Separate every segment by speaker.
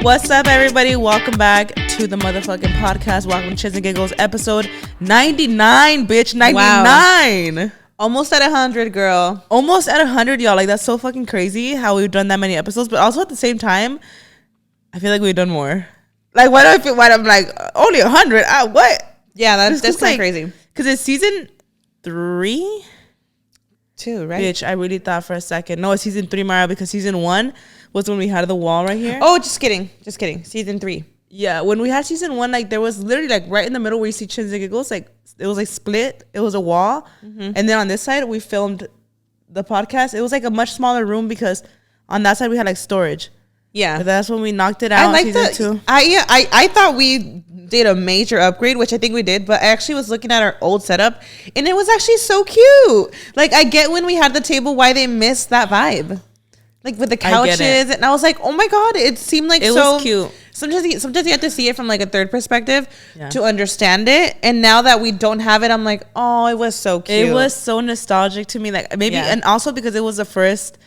Speaker 1: What's up, everybody? Welcome back to the motherfucking podcast. Welcome to Chiz and Giggles, episode 99, bitch. 99.
Speaker 2: Wow. Almost at 100, girl.
Speaker 1: Almost at 100, y'all. Like, that's so fucking crazy how we've done that many episodes. But also at the same time, I feel like we've done more. Like, why do I feel? Why I'm like only 100? What?
Speaker 2: Yeah, that's kind of
Speaker 1: like,
Speaker 2: crazy.
Speaker 1: Because it's season 3.
Speaker 2: 2, right?
Speaker 1: Bitch, I really thought for a second. No, it's season 3, Mara, because season 1 was when we had the wall right here.
Speaker 2: Oh, just kidding. Season 3.
Speaker 1: Yeah, when we had season 1, like, there was literally, like, right in the middle where you see Chins and Giggles, like, it was, like, split. It was a wall. Mm-hmm. And then on this side, we filmed the podcast. It was, like, a much smaller room because on that side, we had, like, storage.
Speaker 2: Yeah.
Speaker 1: But that's when we knocked it out in season 2.
Speaker 2: I thought we did a major upgrade, which I think we did, but I actually was looking at our old setup, and it was actually so cute. Like, I get when we had the table why they missed that vibe. Like, with the couches, and I was like, oh my God, it seemed like
Speaker 1: it was cute.
Speaker 2: Sometimes you have to see it from, like, a third perspective to understand it, and now that we don't have it, I'm like, oh, it was so cute.
Speaker 1: It was so nostalgic to me, like, maybe, and also because it was the first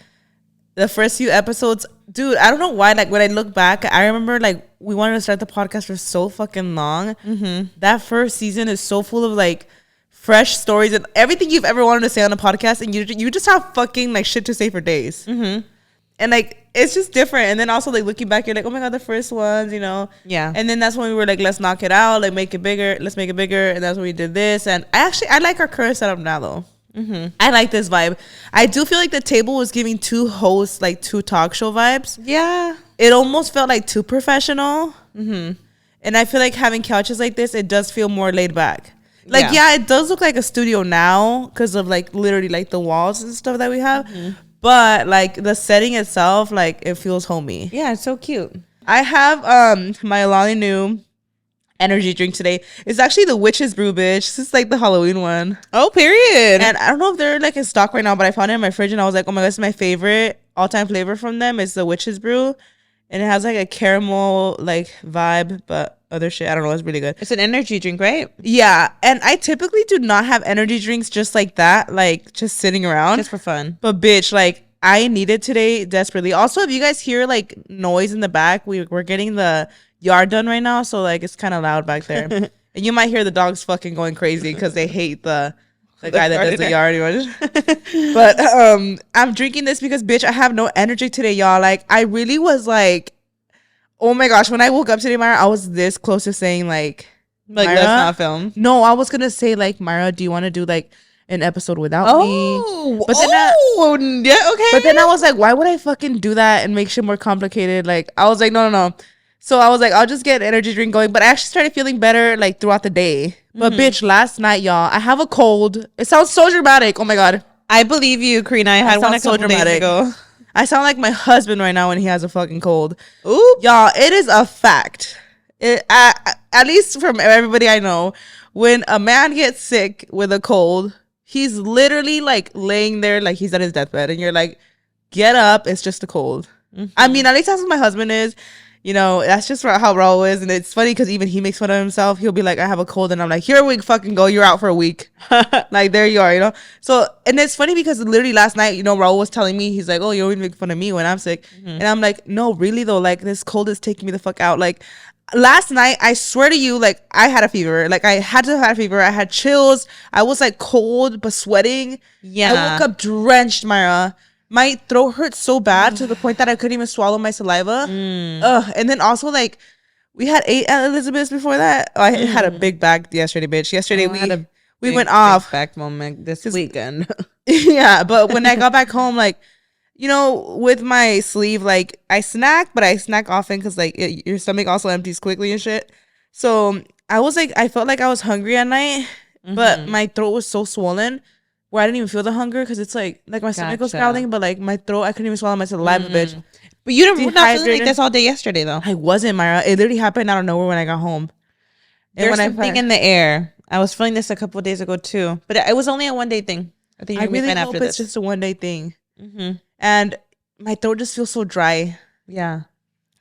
Speaker 1: few episodes. Dude, I don't know why, like, when I look back, I remember, like, we wanted to start the podcast for so fucking long. Mm-hmm. That first season is so full of, like, fresh stories and everything you've ever wanted to say on a podcast, and you just have fucking, like, shit to say for days. Mm-hmm. And, like, it's just different. And then also, like, looking back, you're like, oh my God, the first ones, you know?
Speaker 2: Yeah.
Speaker 1: And then that's when we were like, let's knock it out, like, make it bigger. Let's make it bigger. And that's when we did this. And I like our current setup now, though. Mm-hmm. I like this vibe. I do feel like the table was giving 2 hosts, like, 2 talk show vibes.
Speaker 2: Yeah.
Speaker 1: It almost felt like too professional. Mm-hmm. And I feel like having couches like this, it does feel more laid back. Like, yeah it does look like a studio now because of, like, literally, like, the walls and stuff that we have. Mm-hmm. But, like, the setting itself, like, it feels homey.
Speaker 2: Yeah, it's so cute.
Speaker 1: I have my Lolly New energy drink today. It's actually the Witch's Brew, bitch. This is, like, the Halloween one.
Speaker 2: Oh, period.
Speaker 1: And I don't know if they're, like, in stock right now, but I found it in my fridge and I was like, oh my God, this is my favorite all-time flavor from them. It's the Witch's Brew. And it has, like, a caramel, like, vibe, but other shit, I don't know, it's really good.
Speaker 2: It's an energy drink, right?
Speaker 1: Yeah. And I typically do not have energy drinks just like that, like, just sitting around.
Speaker 2: Just for fun.
Speaker 1: But, bitch, like, I need it today desperately. Also, if you guys hear, like, noise in the back, we're getting the yard done right now, so, like, it's kind of loud back there. And you might hear the dogs fucking going crazy because they hate the guy that does the yard. But I'm drinking this because, bitch, I have no energy today, y'all. Like, I really was like, oh my gosh, when I woke up today, Myra, I was this close to saying, like
Speaker 2: Myra, let's not film.
Speaker 1: No, I was gonna say, like, Myra, do you want to do, like, an episode without me? But then
Speaker 2: yeah, okay.
Speaker 1: But then I was like, why would I fucking do that and make shit more complicated? Like, I was like, no. So I was like, I'll just get an energy drink going. But I actually started feeling better, like, throughout the day. But bitch, last night, y'all, I have a cold. It sounds so dramatic. Oh my God.
Speaker 2: I believe you, Karina. I had one a couple days ago.
Speaker 1: I sound like my husband right now when he has a fucking cold. Ooh, y'all, it is a fact. At least from everybody I know, when a man gets sick with a cold, he's literally, like, laying there like he's at his deathbed. And you're like, get up. It's just a cold. Mm-hmm. I mean, at least that's what my husband is. You know, that's just how Raul is. And it's funny because even he makes fun of himself. He'll be like, I have a cold. And I'm like, here we fucking go. You're out for a week. Like, there you are, you know? So, and it's funny because literally last night, you know, Raul was telling me, he's like, oh, you always make fun of me when I'm sick. Mm-hmm. And I'm like, no, really though. Like, this cold is taking me the fuck out. Like, last night, I swear to you, like, I had a fever. Like, I had to have a fever. I had chills. I was, like, cold but sweating. Yeah. I woke up drenched, Myra. My throat hurt so bad to the point that I couldn't even swallow my saliva. And then also, like, we had 8 at Elizabeth's before that. Oh, I had a big bag yesterday, bitch. Yesterday we went off.
Speaker 2: Big back moment this weekend.
Speaker 1: Yeah, but when I got back home, like, you know, with my sleeve, like, I snack, but I snack often because, like, your stomach also empties quickly and shit. So I was like, I felt like I was hungry at night, but my throat was so swollen where I didn't even feel the hunger because it's like my stomach was growling, but, like, my throat, I couldn't even swallow my saliva, bitch.
Speaker 2: But you were not feeling like this all day yesterday, though.
Speaker 1: I wasn't, Myra. It literally happened out of nowhere when I got home.
Speaker 2: There's something in the air. I was feeling this a couple of days ago, too. But it was only a one-day thing. I think you'll be fine after this.
Speaker 1: It's just a one-day thing. Mm-hmm. And my throat just feels so dry.
Speaker 2: Yeah.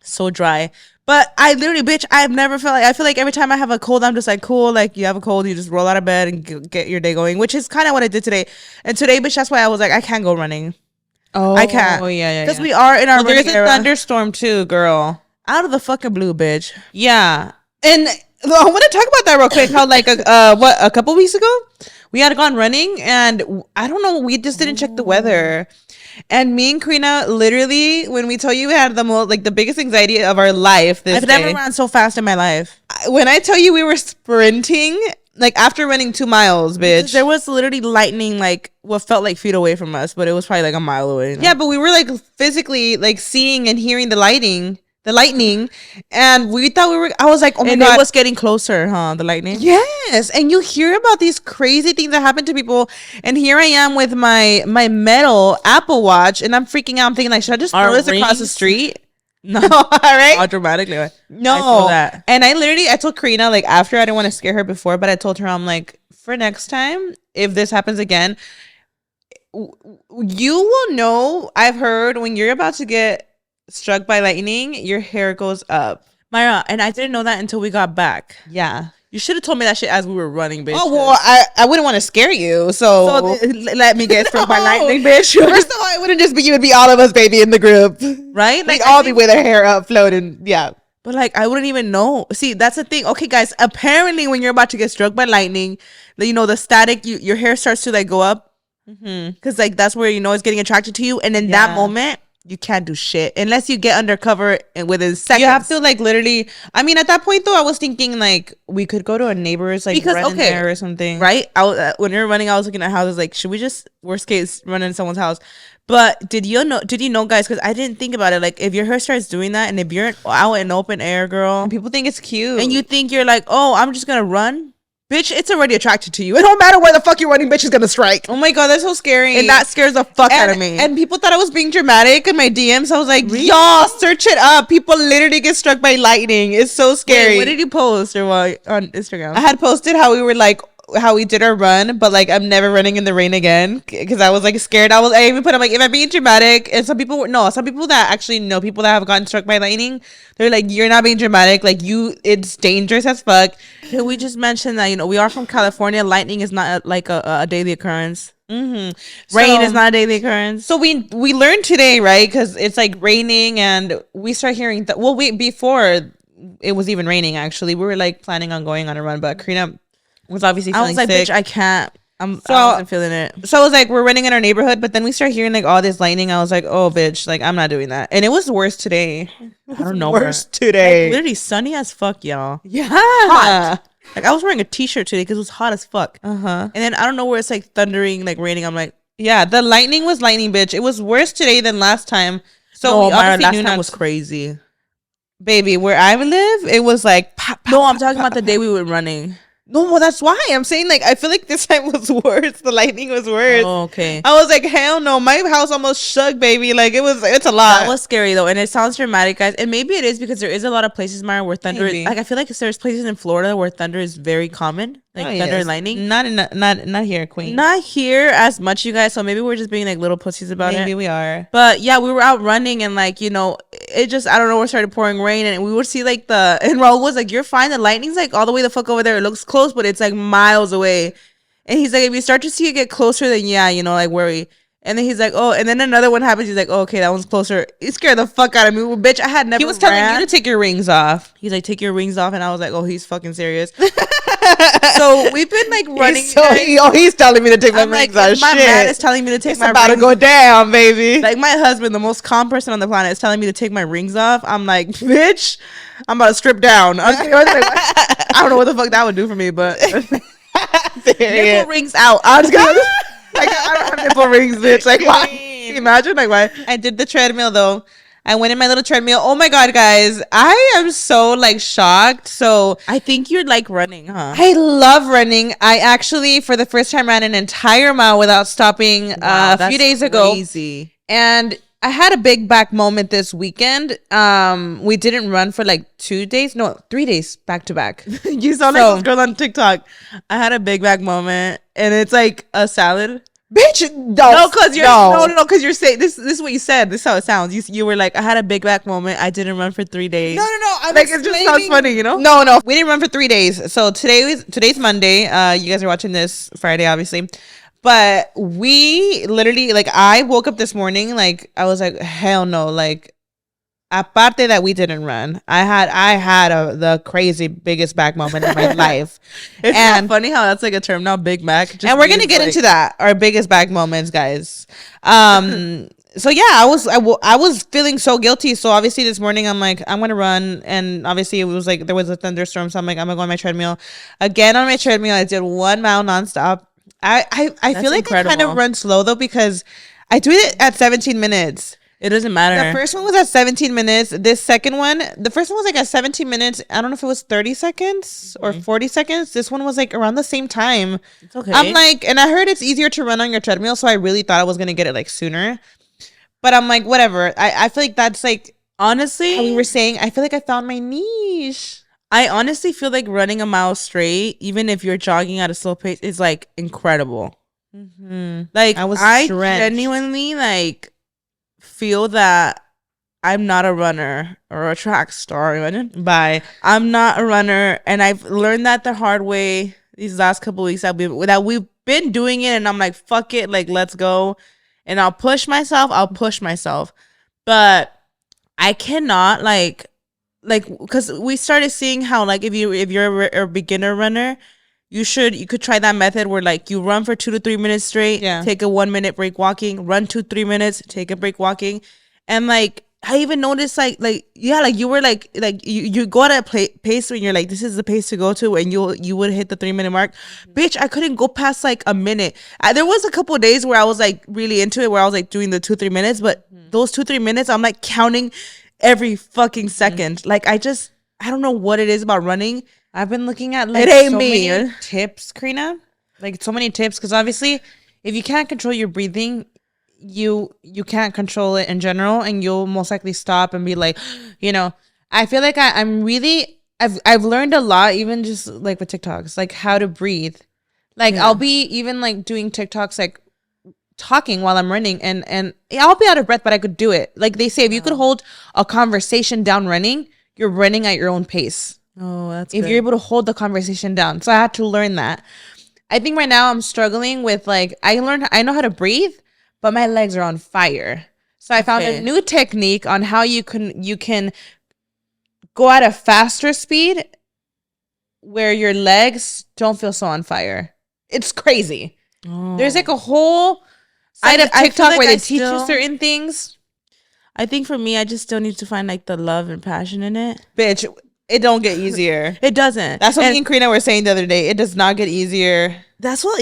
Speaker 1: So dry. But I literally, bitch, I've never felt like, I feel like every time I have a cold, I'm just like, cool, like, you have a cold, you just roll out of bed and get your day going, which is kind of what I did today. And today, bitch, that's why I was like, I can't go running.
Speaker 2: Oh,
Speaker 1: I can't.
Speaker 2: Oh, yeah.
Speaker 1: Because we are in our
Speaker 2: there's a thunderstorm too, girl.
Speaker 1: Out of the fucking blue, bitch.
Speaker 2: Yeah. And I want to talk about that real quick. How like a couple weeks ago we had gone running, and I don't know, we just didn't check the weather. And me and Karina, literally, when we tell you we had the most, like the biggest anxiety of our life this
Speaker 1: I've
Speaker 2: day.
Speaker 1: never run so fast in my life.
Speaker 2: When I tell you we were sprinting, like after running 2 miles, bitch.
Speaker 1: There was literally lightning, like what felt like feet away from us, but it was probably like a mile away. You know?
Speaker 2: Yeah, but we were like physically like seeing and hearing the lightning, and we thought we were. I was like, oh my
Speaker 1: and
Speaker 2: god,
Speaker 1: it was getting closer, huh? The lightning.
Speaker 2: yes. And you hear about these crazy things that happen to people, and here I am with my metal Apple Watch, and I'm freaking out. I'm thinking like, should I just throw this across the street?
Speaker 1: No,
Speaker 2: all right.
Speaker 1: All dramatically.
Speaker 2: No,
Speaker 1: I feel that.
Speaker 2: And I told Karina, like, after, I didn't want to scare her before, but I told her, I'm like, for next time, if this happens again, you will know. I've heard when you're about to get struck by lightning, your hair goes up.
Speaker 1: Myra, and I didn't know that until we got back.
Speaker 2: Yeah.
Speaker 1: You should have told me that shit as we were running, bitch.
Speaker 2: Oh, well, I wouldn't want to scare you, so
Speaker 1: let me get struck by lightning, bitch.
Speaker 2: First of all, it wouldn't just be you, it'd be all of us, baby, in the group.
Speaker 1: Right?
Speaker 2: Like, we'd all be with our hair up, floating. Yeah.
Speaker 1: But like, I wouldn't even know. See, that's the thing. Okay, guys, apparently when you're about to get struck by lightning, you know, the static, your hair starts to like go up. Because like, that's where you know it's getting attracted to you. And in that moment, you can't do shit unless you get undercover and within seconds.
Speaker 2: You have to like literally. I mean, at that point though, I was thinking like we could go to a neighbor's like run in there or something,
Speaker 1: right? When we were running, I was looking at houses like, should we just worst case run in someone's house? But did you know, guys? Because I didn't think about it. Like, if your hair starts doing that, and if you're out in open air, girl,
Speaker 2: and people think it's cute,
Speaker 1: and you think you're like, oh, I'm just gonna run. Bitch, it's already attracted to you. It don't matter where the fuck you're running, bitch is gonna strike.
Speaker 2: Oh my god, that's so scary.
Speaker 1: And that scares the fuck out of me.
Speaker 2: And people thought I was being dramatic in my DMs. I was like, y'all, search it up. People literally get struck by lightning. It's so scary.
Speaker 1: Wait, what did you post or what on Instagram?
Speaker 2: I had posted how we were like, how we did our run, but like I'm never running in the rain again because I was like scared. I even put, I'm like, if I'm being dramatic, and some people that actually know people that have gotten struck by lightning, they're like, you're not being dramatic, like it's dangerous as fuck.
Speaker 1: Can we just mention that, you know, we are from California. Lightning is not like a daily occurrence. Rain is not a daily occurrence.
Speaker 2: So we learned today, right? Because it's like raining, and we start hearing before it was even raining, actually we were like planning on going on a run, but Karina was obviously feeling sick.
Speaker 1: Bitch, I can't. I wasn't feeling it.
Speaker 2: So I was like, we're running in our neighborhood, but then we start hearing like all this lightning. I was like, oh, bitch, like I'm not doing that. And it was worse today.
Speaker 1: I don't know.
Speaker 2: Worse today.
Speaker 1: Like, literally sunny as fuck, y'all.
Speaker 2: Yeah.
Speaker 1: Hot. Like, I was wearing a t-shirt today because it was hot as fuck.
Speaker 2: Uh-huh.
Speaker 1: And then I don't know where it's like thundering, like raining. I'm like,
Speaker 2: yeah, the lightning was lightning, bitch. It was worse today than last time. So
Speaker 1: no, last time was crazy.
Speaker 2: Baby, where I live, it was like pop, pop,
Speaker 1: no, I'm talking about the day we were running.
Speaker 2: No, well, that's why I'm saying, like, I feel like this time was worse. The lightning was worse.
Speaker 1: Oh, okay.
Speaker 2: I was like, hell no. My house almost shook, baby. Like, it's a lot.
Speaker 1: That was scary, though. And it sounds dramatic, guys. And maybe it is because there is a lot of places, Mara, where thunder is, like, I feel like there's places in Florida where thunder is very common. Like, thunder and lightning.
Speaker 2: Not here, Queen.
Speaker 1: Not here as much, you guys. So maybe we're just being, like, little pussies about it.
Speaker 2: Maybe we are.
Speaker 1: But, yeah, we were out running and, like, you know, it just, I don't know, it started pouring rain. And we would see, like, and Raul was like, you're fine. The lightning's, like, all the way the fuck over there. It looks close, but it's, like, miles away. And he's like, if you start to see it get closer, then, yeah, you know, like, worry. And then he's like, oh, and then another one happens. He's like, oh, okay, that one's closer. He scared the fuck out of me. Well, bitch, I had never.
Speaker 2: He was telling you to take your rings off.
Speaker 1: He's like, take your rings off. And I was like, oh, he's fucking serious. So we've been like running.
Speaker 2: He's telling me to take my rings off.
Speaker 1: My man is telling me to take my rings off.
Speaker 2: It's about to go down, baby.
Speaker 1: Like my husband, the most calm person on the planet, is telling me to take my rings off. I'm like, bitch, I'm about to strip down. I don't know what the fuck that would do for me, but nipple rings out. I'm just gonna like, I don't have nipple rings, bitch. Like, why? Imagine, like, why?
Speaker 2: I did the treadmill though. I went in my little treadmill. Oh my god, guys, I am so like shocked. So
Speaker 1: I think you're like running, huh?
Speaker 2: I love running. I actually, for the first time, ran an entire mile without stopping a few days ago.
Speaker 1: Crazy.
Speaker 2: And I had a big back moment this weekend. We didn't run for like 3 days back to back.
Speaker 1: You sound like this girl on TikTok. I had a big back moment, and it's like a salad.
Speaker 2: Bitch,
Speaker 1: no, because you're saying this is what you said. This is how it sounds. You were like, I had a big back moment. I didn't run for 3 days.
Speaker 2: No.
Speaker 1: Like, it just sounds funny, you know?
Speaker 2: No. We didn't run for 3 days. So today's Monday. You guys are watching this Friday, obviously. But we literally, like, I woke up this morning, like, I was like, hell no, like, aparte that we didn't run, I had the crazy biggest back moment in my life.
Speaker 1: It's not funny how that's like a term now, Big Mac.
Speaker 2: And we're gonna get into that, our biggest back moments, guys. So yeah, I was feeling so guilty. So obviously this morning I'm like, I'm gonna run, and obviously it was like there was a thunderstorm, so I'm like, I'm gonna go on my treadmill. Again on my treadmill, I did 1 mile nonstop. I feel like incredible. I kind of run slow though, because I do it at 17 minutes.
Speaker 1: It doesn't matter.
Speaker 2: The first one was at 17 minutes. This second one, the first one was like at 17 minutes. I don't know if it was 30 seconds or 40 seconds. This one was like around the same time.
Speaker 1: It's okay.
Speaker 2: I'm like, and I heard it's easier to run on your treadmill, so I really thought I was gonna get it like sooner. But I'm like, whatever. I feel like that's like,
Speaker 1: honestly,
Speaker 2: how we were saying, I feel like I found my niche.
Speaker 1: I honestly feel like running a mile straight, even if you're jogging at a slow pace, is like incredible.
Speaker 2: Mm-hmm.
Speaker 1: Like I genuinely like feel that I'm not a runner or a track star. I'm not a runner, and I've learned that the hard way these last couple of weeks that we've been doing it, and I'm like, fuck it, like let's go, and I'll push myself, but I cannot like because we started seeing how like if you're a beginner runner, you could try that method where like you run for 2 to 3 minutes straight, take a 1 minute break walking, run 2-3 minutes, take a break walking. And like I even noticed like you were like you go at a pace when you're like, this is the pace to go to, and you would hit the 3 minute mark. Bitch, I couldn't go past like a minute. There was a couple of days where I was like really into it, where I was like doing the 2-3 minutes, but those 2-3 minutes I'm like counting every fucking second. Like I don't know what it is about running.
Speaker 2: I've been looking at like many tips, Karina. Like so many tips, because obviously if you can't control your breathing, you can't control it in general, and you'll most likely stop and be like, you know, I feel like I've learned a lot, even just like with TikToks, like how to breathe. Like I'll be even like doing TikToks like talking while I'm running, and I'll be out of breath, but I could do it. Like they say, if you could hold a conversation down running, you're running at your own pace.
Speaker 1: Oh, that's
Speaker 2: if
Speaker 1: good.
Speaker 2: You're able to hold the conversation down. So I had to learn that. I think right now I'm struggling with like, I know how to breathe, but my legs are on fire. So I found a new technique on how you can go at a faster speed where your legs don't feel so on fire. It's crazy. Oh. There's like a whole side of TikTok like where they teach you certain things.
Speaker 1: I think for me, I just still need to find like the love and passion in it.
Speaker 2: Bitch, it don't get easier.
Speaker 1: It doesn't.
Speaker 2: That's what me and Karina were saying the other day. It does not get easier.
Speaker 1: That's what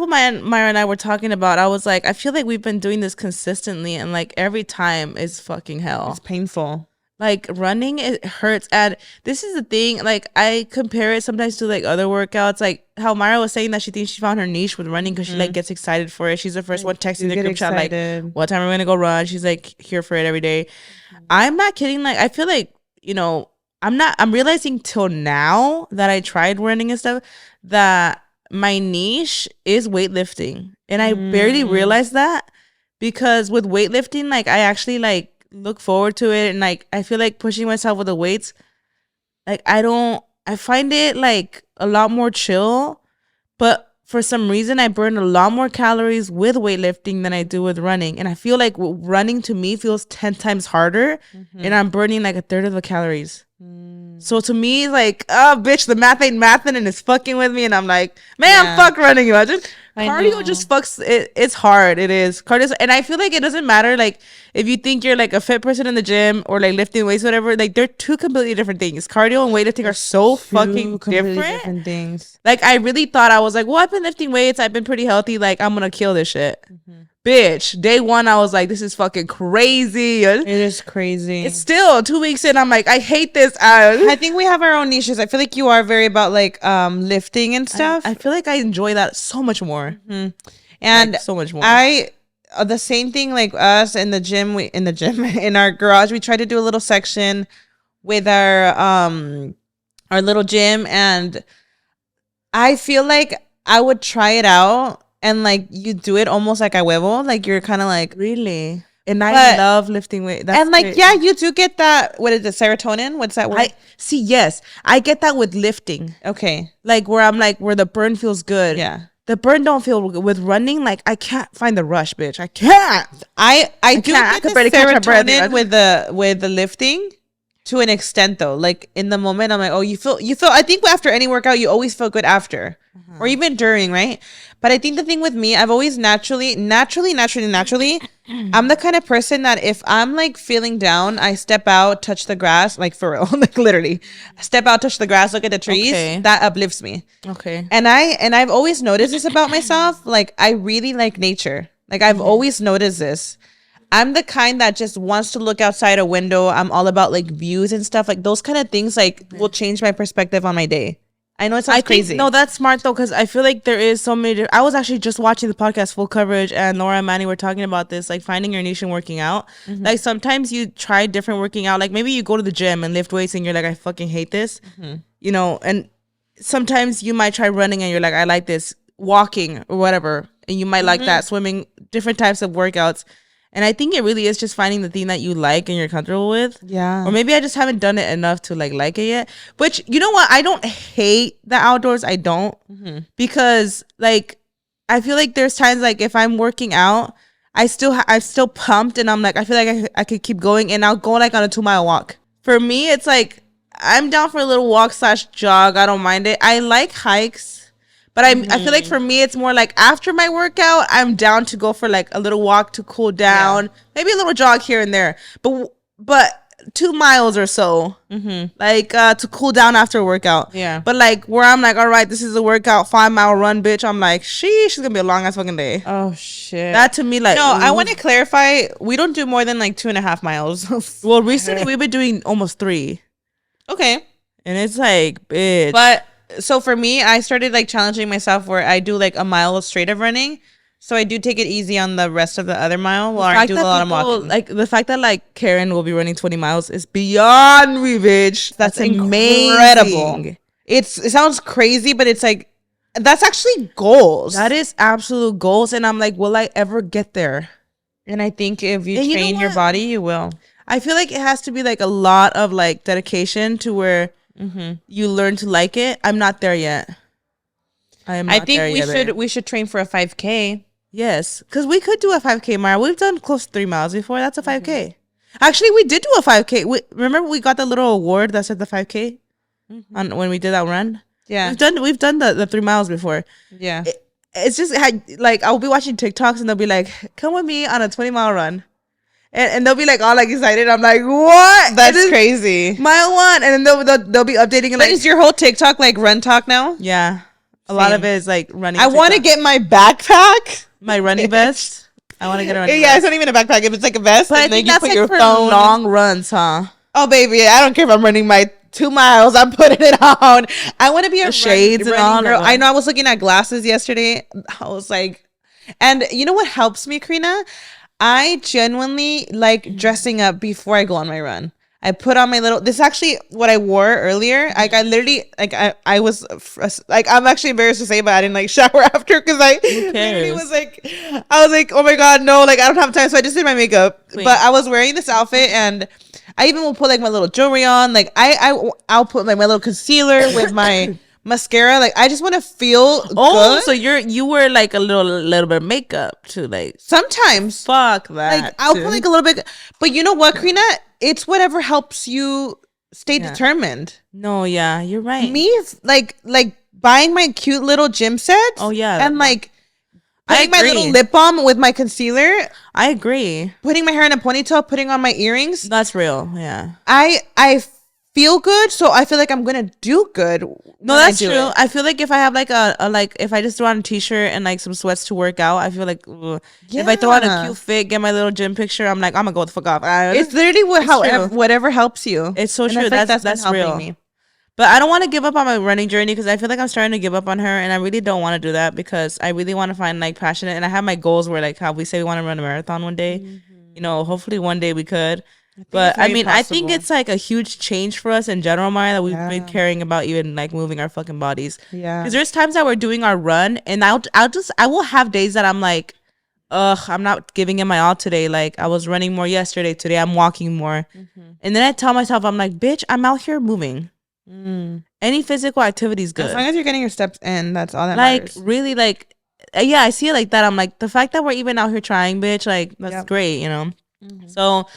Speaker 1: Myra and I were talking about. I was like, I feel like we've been doing this consistently, and like every time is fucking hell.
Speaker 2: It's painful.
Speaker 1: Like running, it hurts. And this is the thing, like I compare it sometimes to like other workouts, like how Myra was saying that she thinks she found her niche with running because she like gets excited for it. She's the first one texting the group chat like, what time are we gonna go run? She's like here for it every day. I'm not kidding. Like I feel like, you know, I'm realizing till now that I tried running and stuff that my niche is weightlifting, and I barely realized that, because with weightlifting, like I actually like look forward to it, and like I feel like pushing myself with the weights, like I find it like a lot more chill, but for some reason I burn a lot more calories with weightlifting than I do with running, and I feel like running to me feels 10 times harder, and I'm burning like a third of the calories. So to me, like, oh bitch, the math ain't mathing, and it's fucking with me, and I'm like, man, fuck running. Imagine cardio just fucks it. It's hard. It is cardio, and I feel like it doesn't matter. Like if you think you're like a fit person in the gym or like lifting weights, whatever, like they're two completely different things. Cardio and weightlifting are so fucking different
Speaker 2: things.
Speaker 1: Like I really thought, I was like, well, I've been lifting weights, I've been pretty healthy, like I'm gonna kill this shit. Bitch, day one I was like, this is fucking crazy.
Speaker 2: It is crazy.
Speaker 1: It's still 2 weeks in, I'm like, I hate this.
Speaker 2: I think we have our own niches. I feel like you are very about like lifting and stuff.
Speaker 1: I feel like I enjoy that so much more.
Speaker 2: And
Speaker 1: like, so much more.
Speaker 2: The same thing, like us in the gym, in our garage, we try to do a little section with our little gym, and I feel like I would try it out, and like you do it almost like a huevo, like you're kind of like,
Speaker 1: really. And I love lifting weight.
Speaker 2: And like, yeah, you do get that. What is it? Serotonin? What's that word?
Speaker 1: Yes, I get that with lifting.
Speaker 2: Okay.
Speaker 1: Like where I'm like, where the burn feels good.
Speaker 2: Yeah.
Speaker 1: the burn don't feel good. With running. Like I can't find the rush, bitch. I can't.
Speaker 2: I do
Speaker 1: can't. I
Speaker 2: get
Speaker 1: could
Speaker 2: the
Speaker 1: barely catch my breath.
Speaker 2: serotonin with the lifting to an extent though. Like in the moment, I'm like, oh, you feel. I think after any workout, you always feel good after, or even during, right? But I think the thing with me, I've always naturally, I'm the kind of person that if I'm like feeling down, I step out, touch the grass, like for real, like literally, step out, touch the grass, look at the trees.
Speaker 1: Okay.
Speaker 2: That uplifts me.
Speaker 1: Okay.
Speaker 2: And I've always noticed this about myself. Like I really like nature. Like I've always noticed this. I'm the kind that just wants to look outside a window. I'm all about like views and stuff. Like those kind of things like will change my perspective on my day. I know it sounds crazy.
Speaker 1: No, that's smart though, because I feel like there is so many. I was actually just watching the podcast Full Coverage, and Laura and Manny were talking about this, like finding your niche and working out. Like sometimes you try different working out. Like maybe you go to the gym and lift weights, and you're like, I fucking hate this, you know. And sometimes you might try running, and you're like, I like this, walking or whatever, and you might like that, swimming, different types of workouts. And I think it really is just finding the thing that you like and you're comfortable with.
Speaker 2: Yeah.
Speaker 1: Or maybe I just haven't done it enough to like it yet. Which, you know what? I don't hate the outdoors. I don't. Because like, I feel like there's times like if I'm working out, I'm still pumped and I'm like, I feel like I could keep going and I'll go like on a 2-mile walk. For me, it's like, I'm down for a little walk / jog. I don't mind it. I like hikes. But I feel like for me, it's more like after my workout, I'm down to go for like a little walk to cool down, maybe a little jog here and there. But 2 miles or so, like to cool down after a workout.
Speaker 2: Yeah.
Speaker 1: But like where I'm like, all right, this is a workout, 5-mile run, bitch. I'm like, she's gonna be a long ass fucking day.
Speaker 2: Oh shit.
Speaker 1: That to me, like,
Speaker 2: no, I want to clarify. We don't do more than like 2.5 miles.
Speaker 1: Well, recently we've been doing almost 3,
Speaker 2: Okay.
Speaker 1: and it's like, bitch.
Speaker 2: But so for me, I started like challenging myself where I do like a mile straight of running. So I do take it easy on the rest of the other mile while I do a lot of walking.
Speaker 1: Like the fact that like Karen will be running 20 miles is beyond me, bitch. That's
Speaker 2: incredible.
Speaker 1: amazing.
Speaker 2: It sounds crazy, but it's like that's actually goals.
Speaker 1: That is absolute goals, and I'm like, will I ever get there?
Speaker 2: And I think if you
Speaker 1: And
Speaker 2: train your body, you will.
Speaker 1: I feel like it has to be like a lot of like dedication to where you learn to like it. I'm not there yet.
Speaker 2: I think we should train for a 5K.
Speaker 1: Yes, because we could do a 5K, Mara. We've done close to 3 miles before. That's a 5K. Actually, we did do a 5K. Remember we got the little award that said the 5K on when we did that run.
Speaker 2: Yeah,
Speaker 1: we've done the 3 miles before.
Speaker 2: Yeah,
Speaker 1: it's just like I'll be watching TikToks and they'll be like, "Come with me on a 20-mile run." And they'll be like all like excited. I'm like, what?
Speaker 2: That's crazy.
Speaker 1: Mile 1, and then they'll be updating. And
Speaker 2: like, is your whole TikTok like run talk now?
Speaker 1: Yeah, a lot of it is like running.
Speaker 2: I want to get my backpack,
Speaker 1: my running vest. I want to get a running.
Speaker 2: Yeah, it's not even a backpack. It's like a vest.
Speaker 1: But
Speaker 2: and
Speaker 1: I think
Speaker 2: then
Speaker 1: that's
Speaker 2: you put
Speaker 1: like
Speaker 2: your
Speaker 1: for
Speaker 2: phone.
Speaker 1: Long runs, huh?
Speaker 2: Oh baby, I don't care if I'm running my 2 miles. I'm putting it on. I want to be a
Speaker 1: shades and all
Speaker 2: girl. I know. I was looking at glasses yesterday. I was like, and you know what helps me, Karina? I genuinely like dressing up before I go on my run. I put on my little. This is actually what I wore earlier. Like I literally, like I was like, I'm actually embarrassed to say, but I didn't like shower after because I literally was like, oh my god, no, like I don't have time, so I just did my makeup. Queen. But I was wearing this outfit, and I even will put like my little jewelry on. Like I'll put like my little concealer with my mascara. Like I just want to feel good.
Speaker 1: So you wear like a little bit of makeup too, like
Speaker 2: sometimes.
Speaker 1: Fuck that.
Speaker 2: Like I'll put like a little bit, but you know what, Karina? It's whatever helps you stay determined.
Speaker 1: No, yeah, you're right.
Speaker 2: Me, like buying my cute little gym set.
Speaker 1: Oh yeah,
Speaker 2: and like putting my little lip balm with my concealer.
Speaker 1: I agree.
Speaker 2: Putting my hair in a ponytail, putting on my earrings.
Speaker 1: That's real. Yeah.
Speaker 2: I feel good, so I feel like I'm gonna do good.
Speaker 1: No, that's true. I feel like if I have like a like if I just throw on a t-shirt and like some sweats to work out, I feel like if I throw on a cute fit, get my little gym picture, I'm like, I'm gonna go the fuck off.
Speaker 2: It's literally whatever helps you.
Speaker 1: It's so true. That's real. Me. But I don't want to give up on my running journey because I feel like I'm starting to give up on her, and I really don't want to do that because I really want to find like passionate, and I have my goals where like how we say we want to run a marathon one day. You know, hopefully one day we could. But I mean, possible. I think it's like a huge change for us in general, Maya, that we've been caring about even like moving our fucking bodies. Yeah. Because there's times that we're doing our run, and I will have days that I'm like, ugh, I'm not giving it my all today. Like I was running more yesterday. Today I'm walking more. And then I tell myself, I'm like, bitch, I'm out here moving. Any physical activity is good.
Speaker 2: As long as you're getting your steps in, that's all that
Speaker 1: matters.
Speaker 2: Like
Speaker 1: really, like yeah, I see it like that. I'm like, the fact that we're even out here trying, bitch, like that's great, you know. So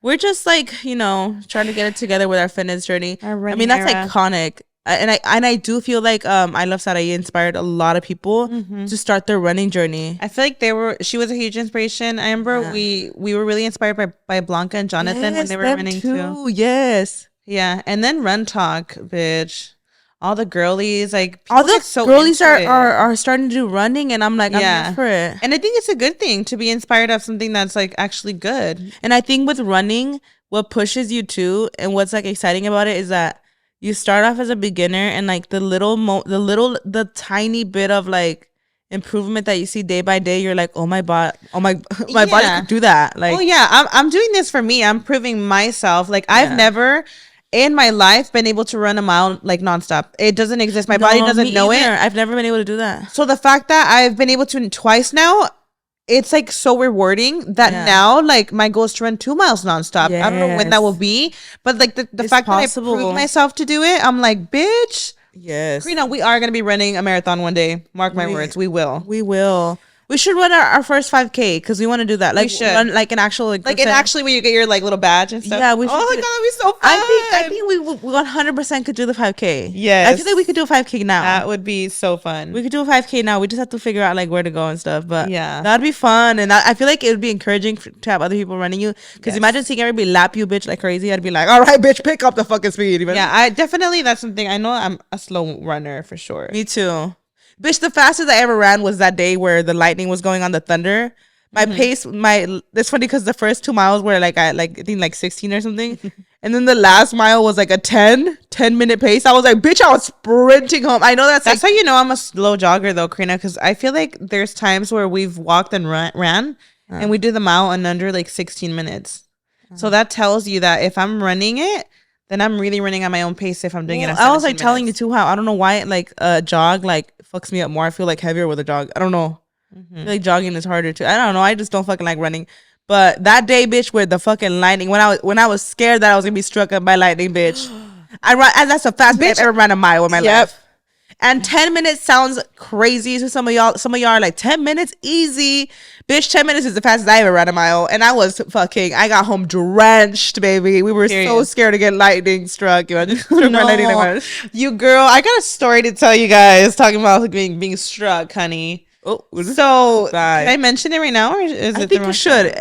Speaker 1: we're just like, you know, trying to get it together with our fitness journey. I mean, that's iconic. I do feel like I Love Sarai inspired a lot of people to start their running journey.
Speaker 2: I feel like she was a huge inspiration. I remember we were really inspired by Blanca and Jonathan when they were running too.
Speaker 1: Yes.
Speaker 2: Yeah, and then Run Talk, bitch. All the girlies, like
Speaker 1: all the girlies are starting to do running, and I'm like, I'm here for it.
Speaker 2: And I think it's a good thing to be inspired of something that's like actually good.
Speaker 1: And I think with running, what pushes you too, and what's like exciting about it is that you start off as a beginner, and like the tiny bit of like improvement that you see day by day, you're like, oh my body could do that. Like,
Speaker 2: oh yeah, I'm doing this for me. I'm proving myself. Like I've never in my life been able to run a mile like nonstop. It doesn't exist. My body doesn't know it.
Speaker 1: I've never been able to do that.
Speaker 2: So the fact that I've been able to twice now, it's like so rewarding that now like my goal is to run 2 miles nonstop. I don't know when that will be, but like the fact that I proved myself to do it, I'm like, bitch.
Speaker 1: Yes.
Speaker 2: Karina, we are going to be running a marathon one day. Mark my words. We will.
Speaker 1: We will. We should run our first 5K because we want to do that. Like, we should run like an actual
Speaker 2: like an actually where you get your like little badge and stuff.
Speaker 1: Yeah, we should.
Speaker 2: Oh my god, that'd be so fun.
Speaker 1: I think we 100% could do the 5K.
Speaker 2: Yes,
Speaker 1: I feel like we could do a 5K now.
Speaker 2: That would be so fun.
Speaker 1: We could do a 5K now. We just have to figure out like where to go and stuff. But
Speaker 2: yeah,
Speaker 1: that'd be fun, and I feel like it would be encouraging to have other people running you. Because imagine seeing everybody lap you, bitch, like crazy. I'd be like, all right, bitch, pick up the fucking speed.
Speaker 2: Yeah, I definitely that's something. I know I'm a slow runner for sure.
Speaker 1: Me too. Bitch, the fastest I ever ran was that day where the lightning was going on the thunder. My pace, it's funny because the first 2 miles were I think like 16 or something. And then the last mile was like a 10-minute pace. I was like, bitch, I was sprinting home. I know that's
Speaker 2: how you know I'm a slow jogger though, Karina, because I feel like there's times where we've walked and ran and we do the mile in under like 16 minutes. So that tells you that if I'm running it, then I'm really running at my own pace if I'm doing it.
Speaker 1: I was like telling you too how I don't know why like a jog like fucks me up more. I feel like heavier with a jog. I don't know. I feel like jogging is harder too. I don't know. I just don't fucking like running. But that day, bitch, with the fucking lightning, when I was scared that I was gonna be struck up by lightning, bitch. And that's the fastest I've ever ran a mile in my life. And 10 minutes sounds crazy to some of y'all. Some of y'all are like, 10 minutes? Easy. Bitch, 10 minutes is the fastest I ever ran a mile. And I got home drenched, baby. We were so scared to get lightning struck. You girl, I got a story to tell you guys talking about being struck, honey. Oh, so can I mention it right now? Or is I think you should.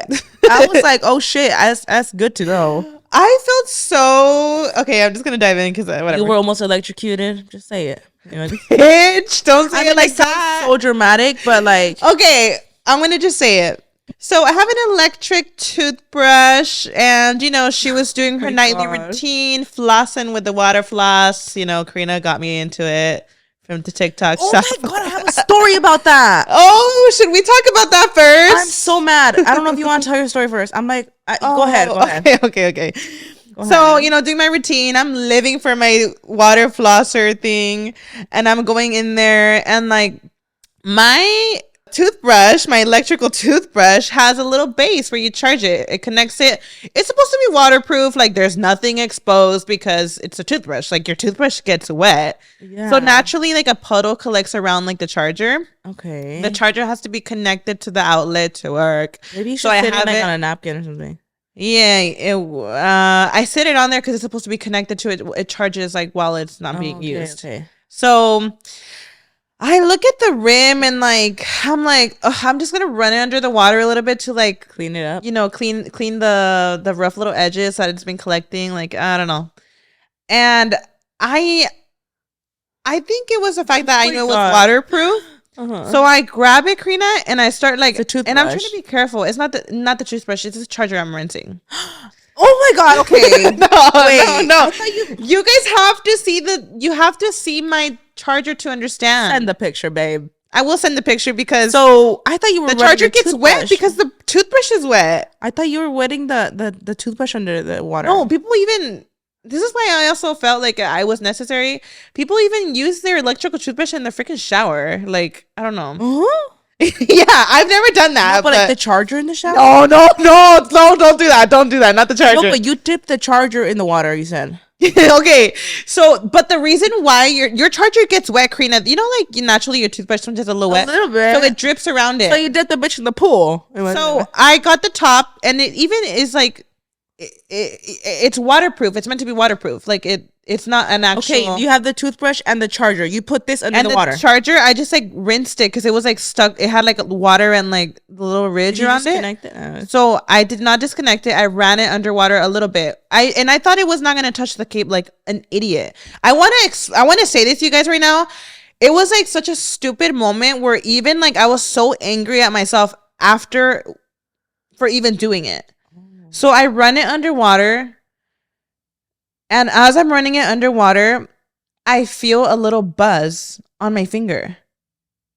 Speaker 1: I was like, oh shit, that's good to know.
Speaker 2: I felt so... Okay, I'm just going to dive in because whatever.
Speaker 1: You were almost electrocuted. Just say it. You know?
Speaker 2: Bitch, don't say it like that.
Speaker 1: So dramatic, but like...
Speaker 2: Okay, I'm going to just say it. So I have an electric toothbrush and, you know, she was doing her nightly routine, flossing with the water floss. You know, Karina got me into it from the TikTok shop.
Speaker 1: Oh my God, I have a story about that.
Speaker 2: Oh, should we talk about that first?
Speaker 1: I'm so mad. I don't know if you want to tell your story first. I'm like, go ahead.
Speaker 2: Okay. So, you know, doing my routine, I'm living for my water flosser thing, and I'm going in there, and like my toothbrush, my electrical toothbrush has a little base where you charge it. It connects it. It's supposed to be waterproof. Like there's nothing exposed because it's a toothbrush. Like your toothbrush gets wet. Yeah. So naturally like a puddle collects around like the charger.
Speaker 1: Okay.
Speaker 2: The charger has to be connected to the outlet to work.
Speaker 1: Maybe you should sit it like on a napkin or something.
Speaker 2: Yeah. I sit it on there because it's supposed to be connected to it. It charges like while it's not being used. Okay. So I look at the rim and like I'm like, I'm just gonna run it under the water a little bit to like
Speaker 1: clean it up,
Speaker 2: you know, clean the rough little edges that it's been collecting. Like I don't know, and I think it was the fact that I knew it was waterproof. So I grab it, Karina, and I start like, and I'm trying to be careful. It's not the toothbrush; it's the charger I'm rinsing.
Speaker 1: Oh my God! Okay,
Speaker 2: no. You guys have to see you have to see my charger to understand.
Speaker 1: Send the picture, babe.
Speaker 2: I will send the picture because
Speaker 1: I thought you were
Speaker 2: the charger gets wet because the toothbrush is wet.
Speaker 1: I thought you were wetting the toothbrush under the water.
Speaker 2: No, people even. This is why I also felt like I was necessary. People even use their electrical toothbrush in the freaking shower. Like I don't know. Yeah, I've never done that.
Speaker 1: No, but like the charger in the shower?
Speaker 2: No, don't do that. Don't do that. Not the charger.
Speaker 1: No, but you dip the charger in the water, you said.
Speaker 2: Okay, so but the reason why your charger gets wet, Karina, like naturally your toothbrush sometimes a little wet,
Speaker 1: a little bit,
Speaker 2: so it drips around it.
Speaker 1: So you dip the bitch in the pool.
Speaker 2: So I got the top, and it even is like it's waterproof. It's meant to be waterproof. Like it's not an actual.
Speaker 1: Okay, you have the toothbrush and the charger. You put this under the water.
Speaker 2: Charger, I just like rinsed it because it was like stuck. It had like water and like the little ridge around it. So I did not disconnect it. I ran it underwater a little bit. I thought it was not gonna touch the cable like an idiot. I want to say this to you guys right now. It was like such a stupid moment where even like I was so angry at myself for even doing it. So I run it underwater. And as I'm running it underwater, I feel a little buzz on my finger.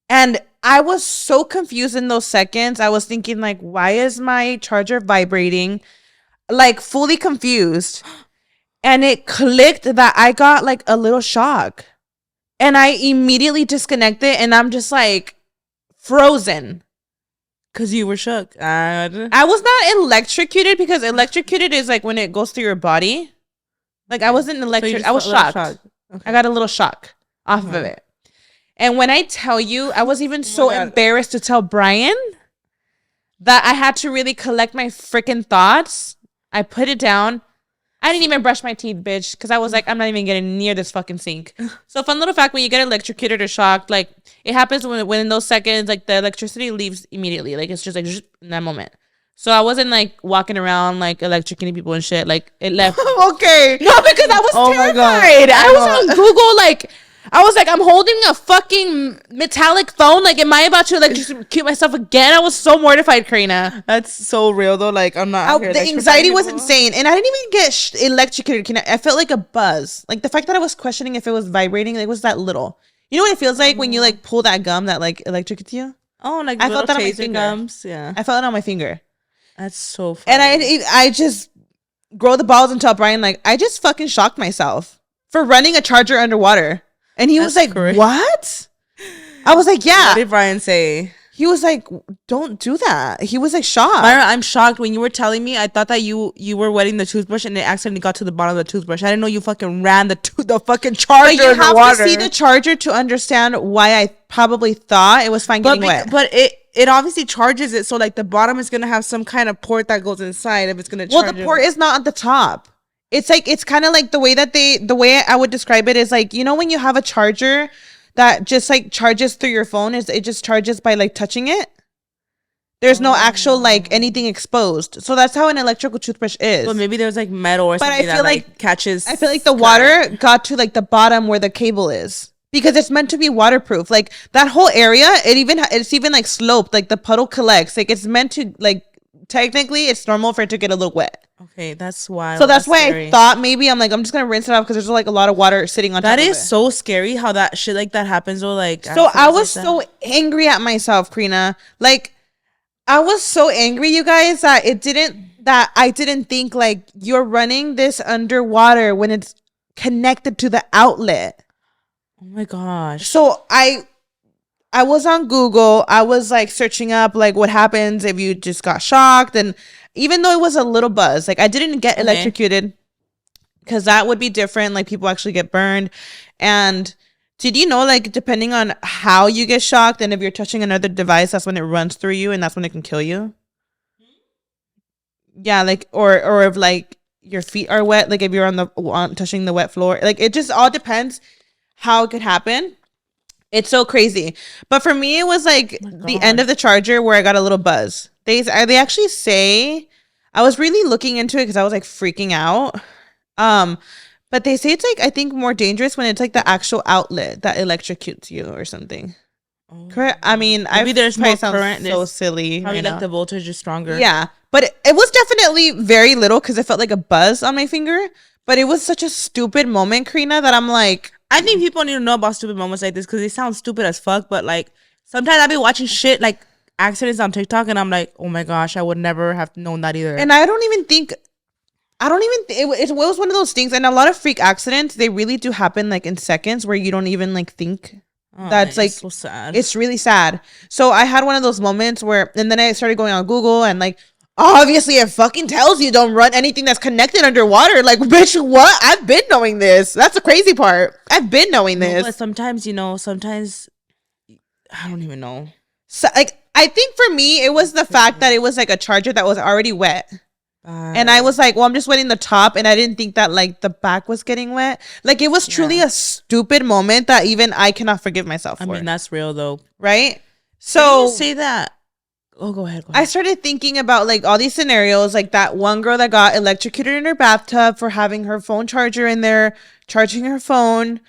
Speaker 2: And I was so confused in those seconds. I was thinking like, why is my charger vibrating? Like fully confused. And it clicked that I got like a little shock. And I immediately disconnected and I'm just like frozen.
Speaker 1: Because you were shook.
Speaker 2: I was not electrocuted because electrocuted is like when it goes through your body. Like I wasn't electrocuted. I was shocked. Okay. I got a little shock off of it. And when I tell you, I was even so embarrassed to tell Brian that I had to really collect my freaking thoughts. I put it down. I didn't even brush my teeth, bitch, because I was like, I'm not even getting near this fucking sink. So fun little fact, when you get electrocuted or shocked, like it happens when in those seconds, like the electricity leaves immediately. Like it's just like in that moment. So I wasn't like walking around like electrocuting people and shit. Like it left.
Speaker 1: Okay.
Speaker 2: No, because I was terrified. I was on Google like, I was like, I'm holding a fucking metallic phone. Like, am I about to electrocute myself again? I was so mortified, Karina.
Speaker 1: That's so real though. Like I'm not.
Speaker 2: The anxiety was insane, and I didn't even get electrocuted. Karina, I felt like a buzz. Like the fact that I was questioning if it was vibrating. Like, was that little? You know what it feels like when you like pull that gum that like electrocutes you?
Speaker 1: Oh, like
Speaker 2: I felt that on my finger.
Speaker 1: Gums. Yeah,
Speaker 2: I felt it on my finger.
Speaker 1: That's so funny.
Speaker 2: And I just grow the balls and tell Brian like I just fucking shocked myself for running a charger underwater. And he was like, correct. What? I was like, yeah.
Speaker 1: What did Brian say?
Speaker 2: He was like, don't do that. He was like shocked.
Speaker 1: Myra, I'm shocked. When you were telling me, I thought that you were wetting the toothbrush and it accidentally got to the bottom of the toothbrush. I didn't know you fucking ran the fucking charger in the water. But you have
Speaker 2: to see the charger to understand why I probably thought it was fine getting wet.
Speaker 1: But it obviously charges it. So like the bottom is going to have some kind of port that goes inside if it's going to charge.
Speaker 2: Well, the port is not at the top. It's like, it's kind of like the way I would describe it is like, you know, when you have a charger that just like charges through your phone, it just charges by like touching it. There's no actual like anything exposed. So that's how an electrical toothbrush is.
Speaker 1: But maybe there's like metal or something that like catches.
Speaker 2: I feel like the water got to like the bottom where the cable is because it's meant to be waterproof. Like that whole area, it's even like sloped. Like the puddle collects. Like it's meant to like, technically it's normal for it to get a little wet.
Speaker 1: Okay, that's why.
Speaker 2: So that's why scary. I thought maybe I'm just gonna rinse it off because there's like a lot of water sitting on top of it.
Speaker 1: That is so scary how that shit like that happens. Or like,
Speaker 2: so I was so angry at myself, Karina. Like I was so angry, you guys, that I didn't think like you're running this underwater when it's connected to the outlet.
Speaker 1: Oh my gosh.
Speaker 2: So I was on Google. I was like searching up like what happens if you just got shocked. And even though it was a little buzz, like I didn't get electrocuted because that would be different. Like people actually get burned. And did you know like depending on how you get shocked and if you're touching another device, that's when it runs through you and that's when it can kill you? Yeah, like or if like your feet are wet, like if you're touching the wet floor, like it just all depends how it could happen. It's so crazy. But for me, it was like the end of the charger where I got a little buzz. They actually say, I was really looking into it because I was like freaking out. But they say it's like, I think more dangerous when it's like the actual outlet that electrocutes you or something. Oh. Correct. I mean,
Speaker 1: maybe there's more current.
Speaker 2: So silly.
Speaker 1: Probably like the voltage is stronger.
Speaker 2: Yeah. But it was definitely very little because it felt like a buzz on my finger. But it was such a stupid moment, Karina, that I'm like,
Speaker 1: I think people need to know about stupid moments like this because they sound stupid as fuck. But like sometimes I'll be watching shit like accidents on TikTok and I'm like, oh my gosh, I would never have known that either.
Speaker 2: And I don't even think it was one of those things. And a lot of freak accidents, they really do happen like in seconds where you don't even like think. That's like
Speaker 1: so sad.
Speaker 2: It's really sad. So I had one of those moments where, and then I started going on Google and like Obviously, it fucking tells you don't run anything that's connected underwater. Like, bitch, what? I've been knowing this. That's the crazy part. I've been knowing this.
Speaker 1: But sometimes, sometimes I don't even know.
Speaker 2: So, like, I think for me, it was the fact that it was like a charger that was already wet. And I was like, well, I'm just wetting the top. And I didn't think that like the back was getting wet. Like, it was truly a stupid moment that even I cannot forgive myself for.
Speaker 1: I mean, that's real though.
Speaker 2: Right? So
Speaker 1: say that. Oh, go ahead.
Speaker 2: I started thinking about like all these scenarios, like that one girl that got electrocuted in her bathtub for having her phone charger in there, charging her phone,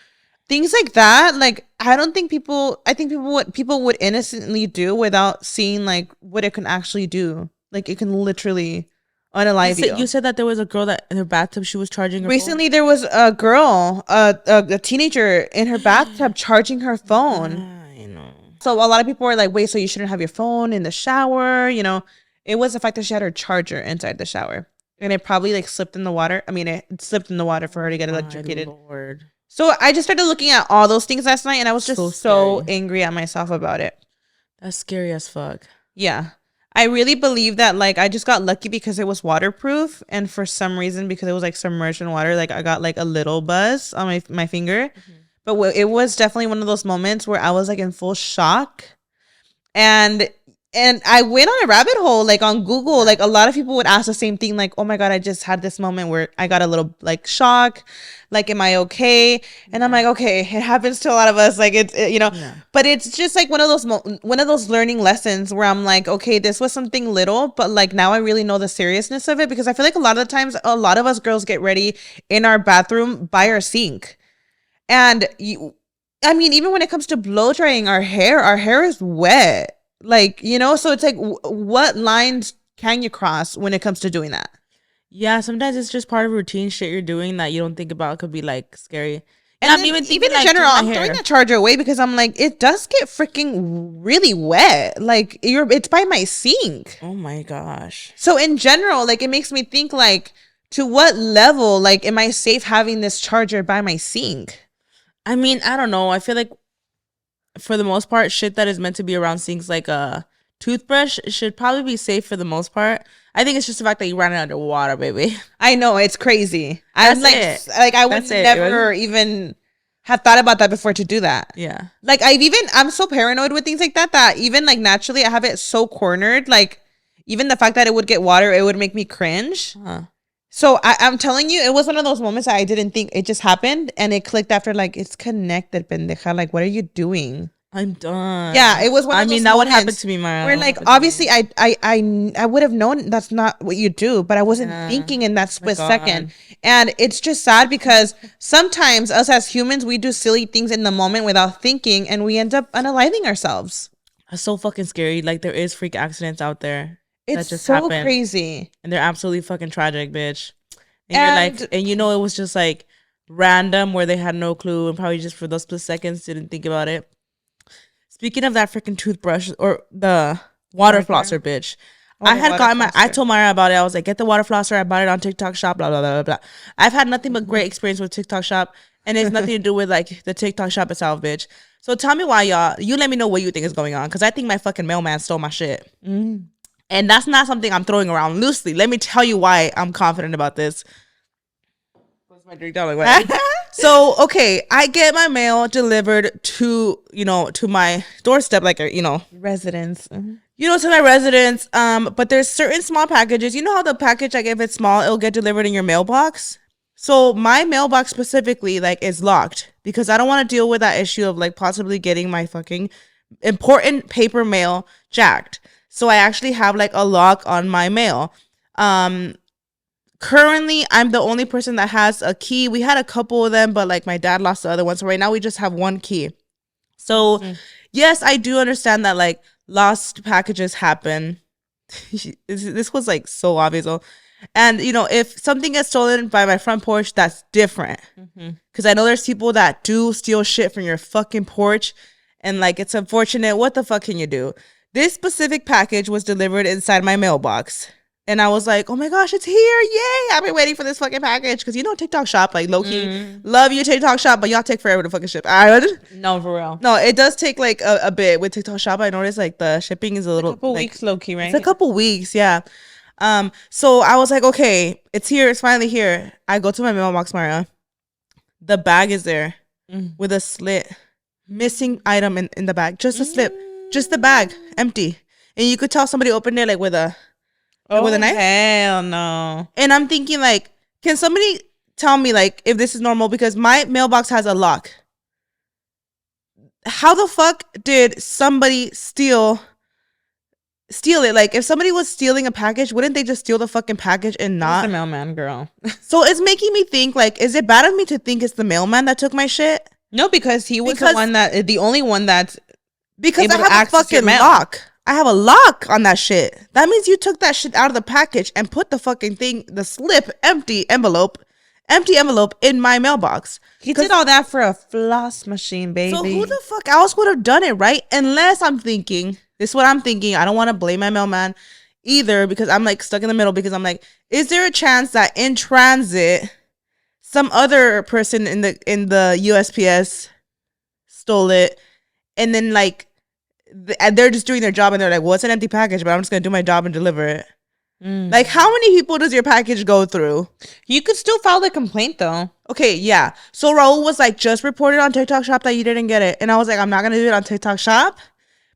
Speaker 2: things like that. Like, I think people would innocently do without seeing like what it can actually do. Like, it can literally unalive you.
Speaker 1: You said that there was a girl that in her bathtub she was charging her
Speaker 2: Recently,
Speaker 1: phone?
Speaker 2: there was a girl, a teenager in her bathtub charging her phone.
Speaker 1: I know.
Speaker 2: So a lot of people were like, wait, so you shouldn't have your phone in the shower? You know, it was the fact that she had her charger inside the shower. And it probably like slipped in the water. I mean, it slipped in the water for her to get electrocuted.
Speaker 1: Lord.
Speaker 2: So I just started looking at all those things last night and I was just so angry at myself about it.
Speaker 1: That's scary as fuck.
Speaker 2: Yeah. I really believe that like I just got lucky because it was waterproof. And for some reason, because it was like submerged in water, like I got like a little buzz on my finger. Mm-hmm. But it was definitely one of those moments where I was like in full shock. And I went on a rabbit hole, like on Google, like a lot of people would ask the same thing. Like, oh my God, I just had this moment where I got a little like shock. Like, am I okay? And I'm like, okay, it happens to a lot of us. Like but it's just like one of those learning lessons where I'm like, okay, this was something little, but like now I really know the seriousness of it, because I feel like a lot of the times, a lot of us girls get ready in our bathroom by our sink. And I mean, even when it comes to blow drying our hair is wet. Like, so it's like, what lines can you cross when it comes to doing that?
Speaker 1: Yeah, sometimes it's just part of routine shit you're doing that you don't think about could be like scary.
Speaker 2: And I'm even in like, general, I'm throwing that charger away because I'm like, it does get freaking really wet. Like, it's by my sink.
Speaker 1: Oh my gosh.
Speaker 2: So in general, like, it makes me think like, to what level, like, am I safe having this charger by my sink?
Speaker 1: I mean, I don't know. I feel like for the most part, shit that is meant to be around sinks, like a toothbrush, should probably be safe for the most part. I think it's just the fact that you ran it underwater, baby. I
Speaker 2: know, it's crazy. I'm like I would never even have thought about that before to do that.
Speaker 1: Yeah.
Speaker 2: Like I'm so paranoid with things like that even like naturally I have it so cornered. Like even the fact that it would get water, it would make me cringe. Uh-huh. So I'm telling you, it was one of those moments that I didn't think, it just happened and it clicked after, like, it's connected, pendeja. Like, what are you doing?
Speaker 1: I'm done.
Speaker 2: Yeah, it was one of those
Speaker 1: that would happen to me, Mara.
Speaker 2: Where, like, obviously I would have known that's not what you do, but I wasn't thinking in that split second. And it's just sad because sometimes us as humans, we do silly things in the moment without thinking and we end up unaliving ourselves.
Speaker 1: That's so fucking scary. Like, there is freak accidents out there.
Speaker 2: It's just so happened. Crazy.
Speaker 1: And they're absolutely fucking tragic, bitch. And you're like, and it was just like random where they had no clue and probably just for those split seconds didn't think about it. Speaking of that freaking toothbrush or the water flosser, bitch. I told Mara about it. I was like, get the water flosser. I bought it on TikTok Shop, blah, blah, blah, blah. I've had nothing but great experience with TikTok Shop. And it's nothing to do with like the TikTok Shop itself, bitch. So tell me why, y'all. You let me know what you think is going on. Because I think my fucking mailman stole my shit. Mm. And that's not something I'm throwing around loosely. Let me tell you why I'm confident about this. What's my drink down? Like, what? So, okay, I get my mail delivered to my doorstep, like,
Speaker 2: residence. Mm-hmm.
Speaker 1: To my residence. But there's certain small packages. You know how the package, like, if it's small, it'll get delivered in your mailbox? So my mailbox specifically, like, is locked because I don't want to deal with that issue of, like, possibly getting my fucking important paper mail jacked. So I actually have like a lock on my mail. Currently, I'm the only person that has a key. We had a couple of them, but like my dad lost the other one. So right now we just have one key. So yes, I do understand that like lost packages happen. This was like so obvious. And if something gets stolen by my front porch, that's different. Because I know there's people that do steal shit from your fucking porch. And like, it's unfortunate. What the fuck can you do? This specific package was delivered inside my mailbox. And I was like, oh my gosh, it's here. Yay. I've been waiting for this fucking package. Because TikTok Shop, like low-key, love you, TikTok Shop, but y'all take forever to fucking ship.
Speaker 2: No, for real.
Speaker 1: No, it does take like a bit with TikTok Shop. I noticed like the shipping is a little...
Speaker 2: couple weeks low-key, right?
Speaker 1: It's a couple weeks, yeah. So I was like, okay, it's here. It's finally here. I go to my mailbox, Mara. The bag is there with a slit. Missing item in the bag. Just a slip. Just the bag. Empty. And you could tell somebody opened it like with a knife.
Speaker 2: Hell no.
Speaker 1: And I'm thinking like, can somebody tell me like if this is normal? Because my mailbox has a lock. How the fuck did somebody steal it? Like if somebody was stealing a package, wouldn't they just steal the fucking package and not
Speaker 2: the mailman, girl?
Speaker 1: So it's making me think like, is it bad of me to think it's the mailman that took my shit?
Speaker 2: No, because he was the only one that's
Speaker 1: because I have a fucking lock. I have a lock on that shit. That means you took that shit out of the package and put the fucking thing, the slip, empty envelope in my mailbox.
Speaker 2: He did all that for a floss machine, baby.
Speaker 1: So who the fuck else would have done it, right? Unless I'm thinking, this is what I'm thinking. I don't want to blame my mailman either because I'm like stuck in the middle because I'm like, is there a chance that in transit, some other person in the USPS stole it and then like, and they're just doing their job and they're like, well, it's an empty package, but I'm just going to do my job and deliver it. Like, how many people does your package go through?
Speaker 2: You could still file the complaint, though.
Speaker 1: Okay, yeah. So Raul was like, just reported on TikTok Shop that you didn't get it. And I was like, I'm not going to do it on TikTok Shop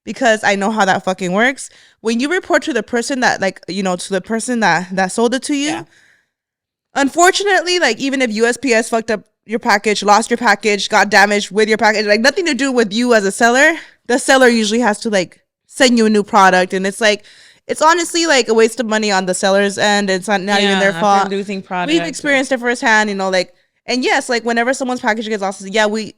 Speaker 1: because I know how that fucking works. When you report to the person that, like, you know, to the person that sold it to you, unfortunately, like, even if USPS fucked up your package, lost your package, got damaged with your package, like, nothing to do with you as a seller, the seller usually has to, like, send you a new product. And it's like, it's honestly like a waste of money on the seller's end. It's not even their fault.
Speaker 2: Losing product.
Speaker 1: We've experienced it firsthand, you know, like, and yes, like whenever someone's package gets lost, yeah, we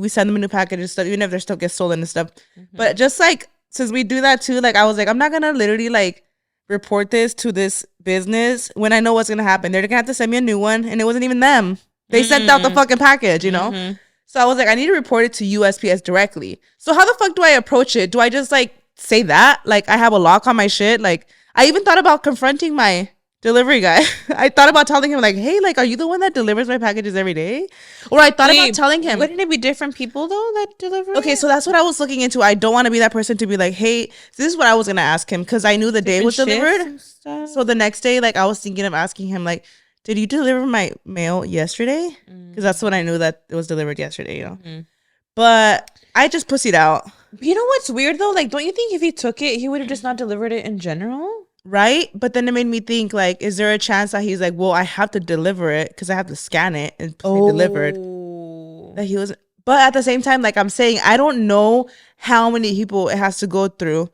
Speaker 1: send them a new package and stuff, even if their stuff gets stolen and stuff. But just like, since we do that too, like I was like, I'm not gonna literally like report this to this business when I know what's gonna happen. They're gonna have to send me a new one, and it wasn't even them. They sent out the fucking package, you know? So I was like, I need to report it to USPS directly. So how the fuck do I approach it? Do I just like say that? Like I have a lock on my shit? Like I even thought about confronting my delivery guy. I thought about telling him like, hey, like, are you the one that delivers my packages every day? Or I thought about telling him.
Speaker 2: Wouldn't it be different people though that deliver?
Speaker 1: Okay, so that's what I was looking into. I don't want to be that person to be like, hey, so this is what I was going to ask him because I knew the day was delivered. So the next day, like I was thinking of asking him like, did you deliver my mail yesterday? Because that's when I knew that it was delivered yesterday, you know? But I just pussied out.
Speaker 2: You know what's weird though? Like, don't you think if he took it, he would have just not delivered it in general?
Speaker 1: Right? But then it made me think, like, is there a chance that he's like, well, I have to deliver it because I have to scan it and be delivered? That he was, but at the same time, like I'm saying, I don't know how many people it has to go through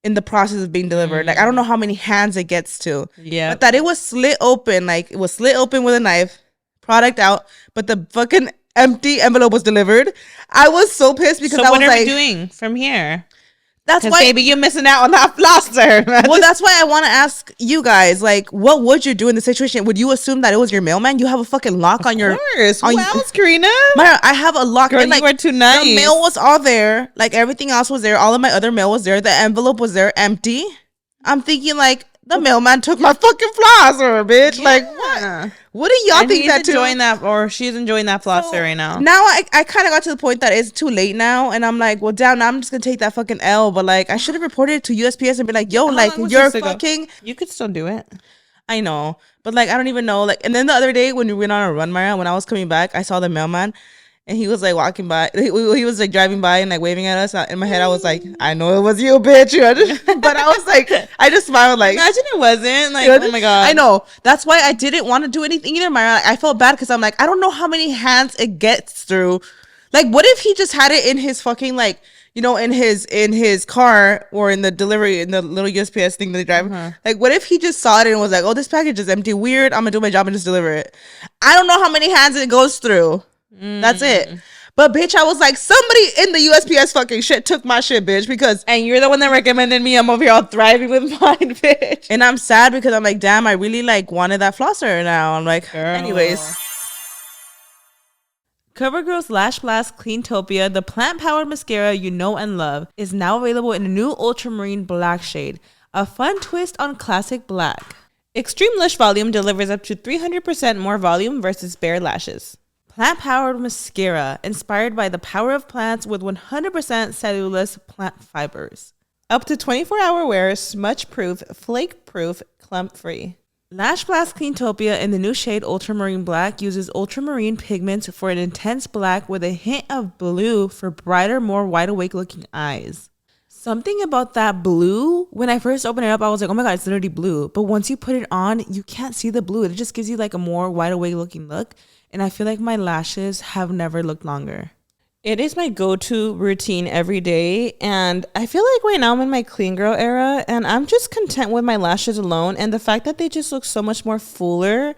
Speaker 1: in the process of being delivered. Like, I don't know how many hands it gets to. Yeah. But that it was slit open, like it was slit open with a knife, product out, but the fucking empty envelope was delivered. I was so pissed because I was like, what are we
Speaker 2: doing from here?
Speaker 1: That's why,
Speaker 2: baby, you're missing out on that flosser.
Speaker 1: Well, that's why I want to ask you guys, like, what would you do in the situation? Would you assume that it was your mailman? You have a fucking lock on your.
Speaker 2: Of course. Who else, Karina?
Speaker 1: I have a lock.
Speaker 2: Girl, and, like, you were too nice.
Speaker 1: The mail was all there. Like, everything else was there. All of my other mail was there. The envelope was there, empty. I'm thinking, like, the mailman took my fucking flosser, bitch. Yeah. Like, what? What do y'all think that too?
Speaker 2: Enjoying that, or she's enjoying that flosser right now.
Speaker 1: Now I kind of got to the point that it's too late now, and I'm like, well, damn, now I'm just gonna take that fucking L. But like, I should have reported it to USPS and be like, yo, like, you're fucking.
Speaker 2: You could still do it.
Speaker 1: I know, but like, I don't even know. Like, and then the other day when we went on a run, Mara, when I was coming back, I saw the mailman. And he was like walking by. He was like driving by and like waving at us. In my head, I was like, I know it was you, bitch. But I was like, I just smiled like.
Speaker 2: Imagine it wasn't. Like, oh my God.
Speaker 1: I know. That's why I didn't want to do anything either, Myra. Like, I felt bad because I'm like, I don't know how many hands it gets through. Like, what if he just had it in his fucking like, you know, in his car or in the delivery, in the little USPS thing that they drive. Like, what if he just saw it and was like, oh, this package is empty. Weird. I'm going to do my job and just deliver it. I don't know how many hands it goes through. That's it. But bitch, I was like, somebody in the USPS fucking shit took my shit, bitch, because
Speaker 2: and you're the one that recommended me. I'm over here all thriving with mine, bitch.
Speaker 1: And I'm sad because I'm like, damn, I really like wanted that flosser now. I'm like, girl. Anyways.
Speaker 2: CoverGirl's Lash Blast Cleantopia, the plant-powered mascara you know and love, is now available in a new ultramarine black shade, a fun twist on classic black. Extreme Lash Volume delivers up to 300% more volume versus bare lashes. Plant-powered mascara inspired by the power of plants with 100% cellulose plant fibers. Up to 24-hour wear, smudge-proof, flake-proof, clump-free.
Speaker 1: Lash Blast Cleantopia in the new shade Ultramarine Black uses ultramarine pigments for an intense black with a hint of blue for brighter, more wide-awake looking eyes. Something about that blue, when I first opened it up, I was like, oh my God, it's literally blue. But once you put it on, you can't see the blue. It just gives you like a more wide-awake looking look. And I feel like my lashes have never looked longer.
Speaker 2: It is my go-to routine every day, and I feel like right now I'm in my clean girl era, and I'm just content with my lashes alone, and the fact that they just look so much more fuller,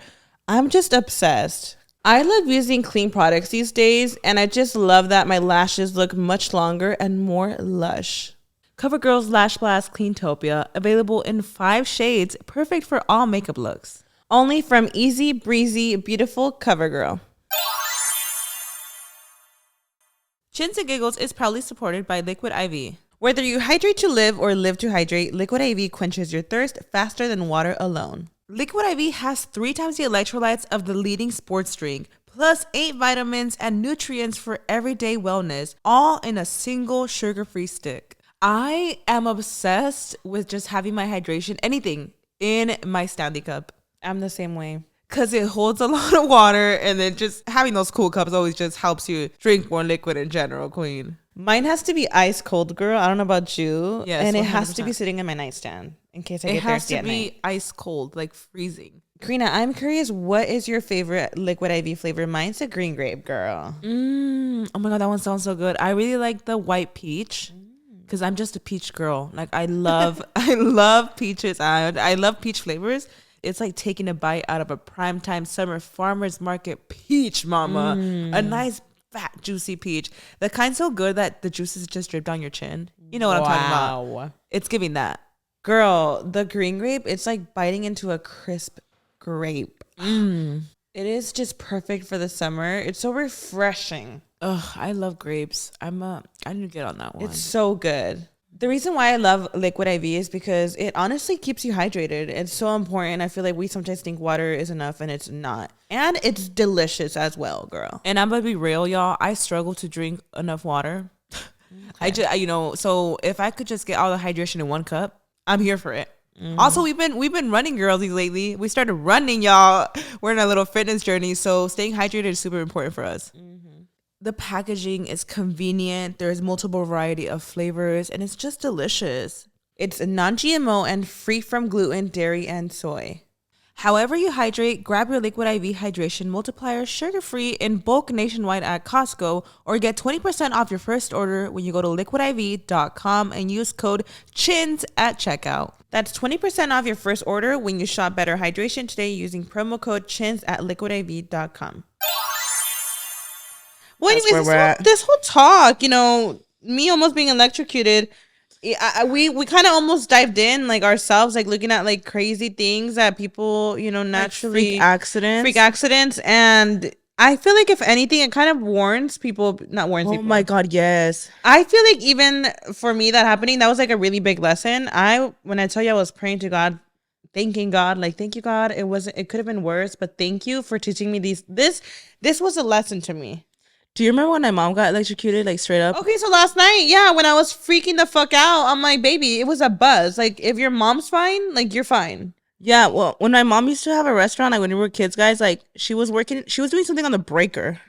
Speaker 2: I'm just obsessed. I love using clean products these days, and I just love that my lashes look much longer and more lush.
Speaker 1: CoverGirl's Lash Blast Cleantopia, available in 5 shades, perfect for all makeup looks.
Speaker 2: Only from Easy Breezy Beautiful CoverGirl.
Speaker 1: Chins and Giggles is proudly supported by Liquid IV.
Speaker 2: Whether you hydrate to live or live to hydrate, Liquid IV quenches your thirst faster than water alone.
Speaker 1: Liquid IV has 3 times the electrolytes of the leading sports drink, plus 8 vitamins and nutrients for everyday wellness, all in a single sugar-free stick. I am obsessed with just having my hydration, anything, in my Stanley cup.
Speaker 2: I'm the same way.
Speaker 1: Because it holds a lot of water, and then just having those cool cups always just helps you drink more liquid in general, queen.
Speaker 2: Mine has to be ice cold, girl. I don't know about you.
Speaker 1: Yes,
Speaker 2: and it
Speaker 1: 100%.
Speaker 2: has to be sitting in my nightstand in case I get thirsty at night.
Speaker 1: It has to be ice cold, like freezing.
Speaker 2: Karina, I'm curious, what is your favorite Liquid IV flavor? Mine's a green grape, girl.
Speaker 1: Oh my God, that one sounds so good. I really like the white peach because I'm just a peach girl. Like I love peaches. I love peach flavors. It's like taking a bite out of a primetime summer farmer's market peach, mama. A nice, fat, juicy peach. The kind so good that the juices just drip down your chin. You know what I'm talking about. It's giving that.
Speaker 2: Girl, the green grape, it's like biting into a crisp grape. It is just perfect for the summer. It's so refreshing.
Speaker 1: Ugh, I love grapes. I need to get on that one.
Speaker 2: It's so good. The reason why I love Liquid IV is because it honestly keeps you hydrated. It's so important. I feel like we sometimes think water is enough and it's not. And it's delicious as well, girl.
Speaker 1: And I'm going to be real, y'all. I struggle to drink enough water. Okay. So if I could just get all the hydration in one cup, I'm here for it. Also, we've been running girlies lately. We started running, y'all. We're in a little fitness journey. So staying hydrated is super important for us. The packaging is convenient. There's multiple variety of flavors, and it's just delicious.
Speaker 2: It's non-GMO and free from gluten, dairy, and soy.
Speaker 1: However you hydrate, grab your Liquid IV Hydration Multiplier sugar-free in bulk nationwide at Costco, or get 20% off your first order when you go to liquidiv.com and use code CHINS at checkout.
Speaker 2: That's 20% off your first order when you shop Better Hydration today using promo code CHINS at liquidiv.com. Well, anyways, this whole talk, me almost being electrocuted, we kind of almost dived in like ourselves, like looking at like crazy things that people, naturally
Speaker 1: like freak accidents.
Speaker 2: And I feel like if anything, it kind of warns people, people.
Speaker 1: Oh my God, yes.
Speaker 2: I feel like even for me that happening, that was like a really big lesson. When I tell you I was praying to God, thanking God, like, thank you, God. It could have been worse, but thank you for teaching me this was a lesson to me.
Speaker 1: Do you remember when my mom got electrocuted, like straight up?
Speaker 2: Okay, so last night, when I was freaking the fuck out, I'm like, baby, it was a buzz. Like, if your mom's fine, like, you're fine.
Speaker 1: Yeah, well, when my mom used to have a restaurant, like when we were kids, guys, like she was doing something on the breaker.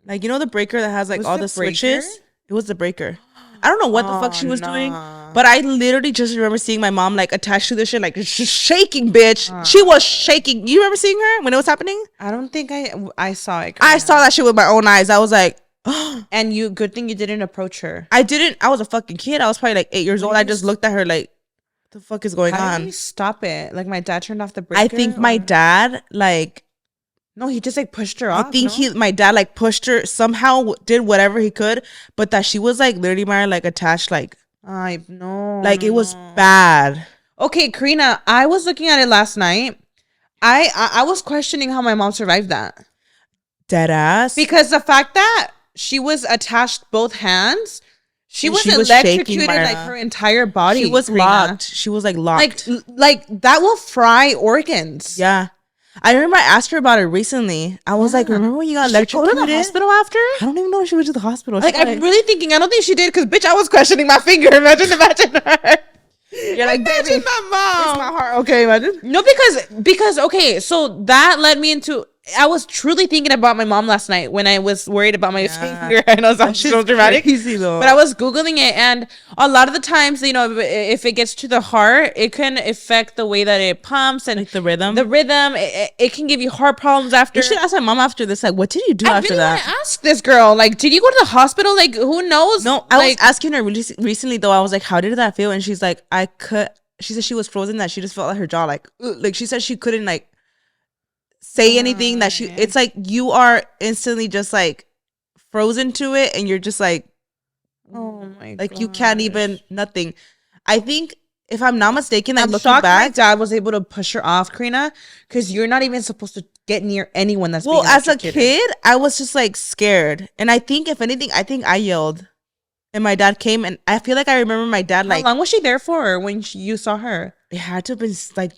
Speaker 1: Like, the breaker that has like all the switches? It was the breaker. I don't know what the fuck she was doing, but I literally just remember seeing my mom like attached to the shit, like just shaking, bitch. She was shaking. You remember seeing her when it was happening?
Speaker 2: I don't think I saw it.
Speaker 1: I saw that shit with my own eyes. I was like,
Speaker 2: and good thing you didn't approach her.
Speaker 1: I didn't. I was a fucking kid. I was probably like 8 years old. I just looked at her like, what the fuck is going on?
Speaker 2: How did you stop it? Like my dad turned off the breaker?
Speaker 1: I think my dad
Speaker 2: no, he just like pushed her off.
Speaker 1: I think my dad like pushed her, somehow did whatever he could, but that she was like literally like attached, like
Speaker 2: I know,
Speaker 1: like it was bad.
Speaker 2: Okay, Karina, I was looking at it last night. I was questioning how my mom survived that.
Speaker 1: Dead ass.
Speaker 2: Because the fact that she was attached both hands, she was electrocuted like her entire body.
Speaker 1: She was
Speaker 2: Karina.
Speaker 1: locked. She was like locked.
Speaker 2: Like that will fry organs.
Speaker 1: Yeah. I remember I asked her about it recently. I was like, remember when you got electrocuted?
Speaker 2: Did she go to the hospital after?
Speaker 1: I don't even know if she went to the hospital.
Speaker 2: Like, I'm really thinking, I don't think she did, because, bitch, I was questioning my finger. Imagine her.
Speaker 1: You're like,
Speaker 2: Imagine
Speaker 1: baby,
Speaker 2: my mom.
Speaker 1: it's my heart. Okay, imagine.
Speaker 2: No, because, okay, so that led me into, I was truly thinking about my mom last night when I was worried about my finger. I know it sounds so dramatic.
Speaker 1: Crazy, though.
Speaker 2: But I was Googling it, and a lot of the times, you know, if it gets to the heart, it can affect the way that it pumps and
Speaker 1: like the rhythm.
Speaker 2: It can give you heart problems after.
Speaker 1: You should ask my mom after this. Like, what did you do after that?
Speaker 2: I really want to ask this girl. Like, did you go to the hospital? Like, who knows?
Speaker 1: No, I was asking her recently though. I was like, how did that feel? And she's like, she said she was frozen. That she just felt like her jaw, like she said she couldn't like say anything. That it's like you are instantly just like frozen to it, and you're just like,
Speaker 2: oh my,
Speaker 1: like you can't even nothing. I think if I'm not mistaken, like
Speaker 2: I'm
Speaker 1: looking
Speaker 2: shocked
Speaker 1: back,
Speaker 2: my dad was able to push her off, Karina, because you're not even supposed to get near anyone that's
Speaker 1: well.
Speaker 2: being
Speaker 1: As a
Speaker 2: electrocuted.
Speaker 1: kid, I was just like scared, and I think if anything, I think I yelled. And my dad came, and I feel like I remember my dad like.
Speaker 2: How long was she there for when you saw her?
Speaker 1: It had to have been like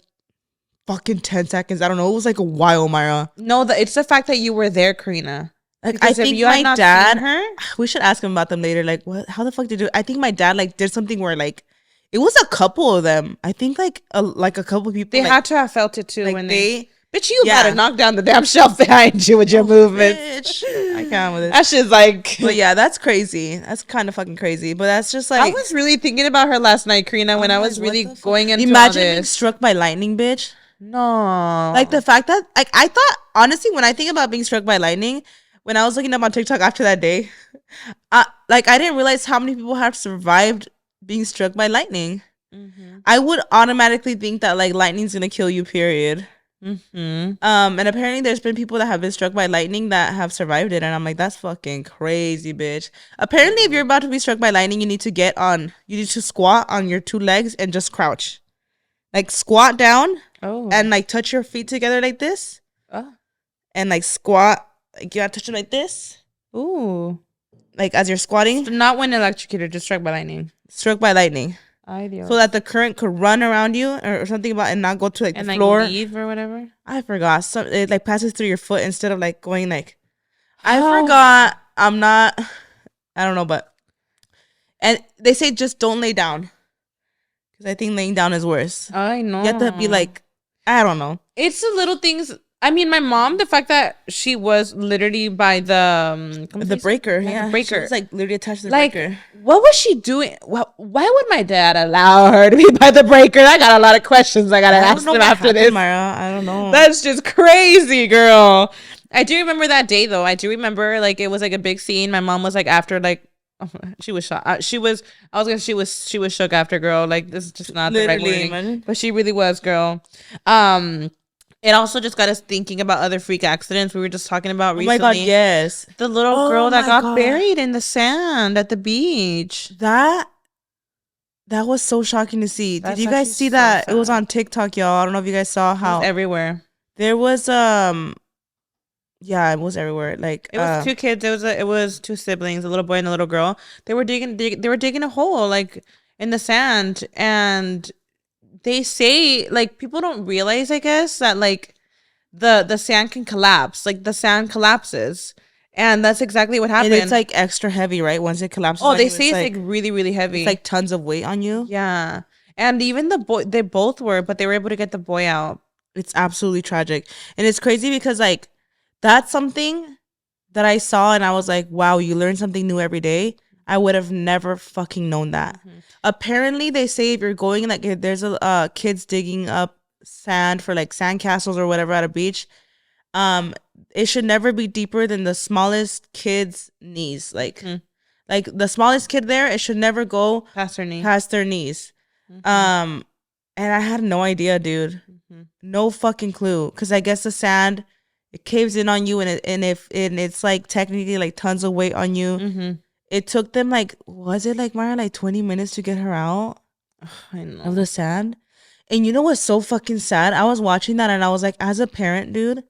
Speaker 1: fucking 10 seconds. I don't know. It was like a while, Myra.
Speaker 2: No, it's the fact that you were there, Karina.
Speaker 1: Like
Speaker 2: Because
Speaker 1: I think
Speaker 2: you had
Speaker 1: my
Speaker 2: not
Speaker 1: dad.
Speaker 2: seen her,
Speaker 1: We should ask him about them later. Like, what? How the fuck did you? I think my dad like did something where like it was a couple of them. I think like a couple of people.
Speaker 2: they
Speaker 1: like,
Speaker 2: had to have felt it too
Speaker 1: like
Speaker 2: when
Speaker 1: they.
Speaker 2: Bitch, you
Speaker 1: Yeah.
Speaker 2: about to knock down the damn shelf behind you with your movements.
Speaker 1: Bitch. I can't with it.
Speaker 2: That shit's like.
Speaker 1: But yeah, that's crazy. That's kind of fucking crazy. But that's just like
Speaker 2: I was really thinking about her last night, Karina, when I was
Speaker 1: like, what
Speaker 2: really
Speaker 1: the fuck?
Speaker 2: going into
Speaker 1: Imagine
Speaker 2: all
Speaker 1: being
Speaker 2: this.
Speaker 1: struck by lightning, bitch.
Speaker 2: No,
Speaker 1: Like the fact that like I thought honestly when I think about being struck by lightning, when I was looking up on TikTok after that day, I didn't realize how many people have survived being struck by lightning.
Speaker 2: Mm-hmm.
Speaker 1: I would automatically think that like lightning's gonna kill you, period.
Speaker 2: Mm-hmm.
Speaker 1: And apparently there's been people that have been struck by lightning that have survived it, and I'm like, that's fucking crazy, bitch. Apparently, if you're about to be struck by lightning, you need to squat on your two legs and just crouch, like squat down and like touch your feet together like this, and like squat, like you gotta touch it like this, like as you're squatting.
Speaker 2: Not when electrocuted, just struck by lightning.
Speaker 1: Struck by lightning.
Speaker 2: Ideal.
Speaker 1: So that the current could run around you or something about and not go to like
Speaker 2: and
Speaker 1: the
Speaker 2: like
Speaker 1: floor.
Speaker 2: leave or whatever.
Speaker 1: I forgot. So it like passes through your foot instead of like going like. I forgot. I don't know, but and they say just don't lay down because I think laying down is worse.
Speaker 2: I know.
Speaker 1: You have to be like, I don't know.
Speaker 2: It's the little things. I mean, my mom, the fact that she was literally by the
Speaker 1: breaker,
Speaker 2: the breaker.
Speaker 1: She was like literally attached to the
Speaker 2: Like,
Speaker 1: breaker.
Speaker 2: what was she doing? Well, why would my dad allow her to be by the breaker? I got a lot of questions I gotta ask them after this.
Speaker 1: Myra, I don't know.
Speaker 2: That's just crazy, girl. I do remember that day though. I do remember like it was like a big scene. My mom was like after like she was shocked. She was shook after, girl. Like this is just not the right wording, but she really was, girl. It also just got us thinking about other freak accidents we were just talking about recently.
Speaker 1: Oh my god, yes.
Speaker 2: The little girl that got buried in the sand at the beach.
Speaker 1: That was so shocking to see. Did you guys see that? It was on TikTok, y'all. I don't know if you guys saw how
Speaker 2: everywhere.
Speaker 1: There was yeah, it was everywhere. Like
Speaker 2: it was two kids. It was two siblings, a little boy and a little girl. They were digging a hole like in the sand, and they say like people don't realize, I guess, that like the sand can collapse. Like the sand collapses, and that's exactly what happened.
Speaker 1: And it's like extra heavy, right? Once it collapses.
Speaker 2: Oh, they say it's like really, really heavy.
Speaker 1: It's like tons of weight on you.
Speaker 2: Yeah, and even the boy, they both were, but they were able to get the boy out.
Speaker 1: It's absolutely tragic, and it's crazy because like that's something that I saw, and I was like, wow, you learn something new every day. I would have never fucking known that. Mm-hmm. Apparently, they say if you're going, like, if there's a kids digging up sand for like sand castles or whatever at a beach, it should never be deeper than the smallest kid's knees. Like, like the smallest kid there, it should never go
Speaker 2: past their
Speaker 1: knees. Mm-hmm. And I had no idea, dude. Mm-hmm. No fucking clue. Because I guess the sand, it caves in on you, and it's like technically like tons of weight on you. Mm-hmm. It took them like, was it like Mara, like 20 minutes to get her out of the sand? And you know what's so fucking sad? I was watching that and I was like, as a parent, dude,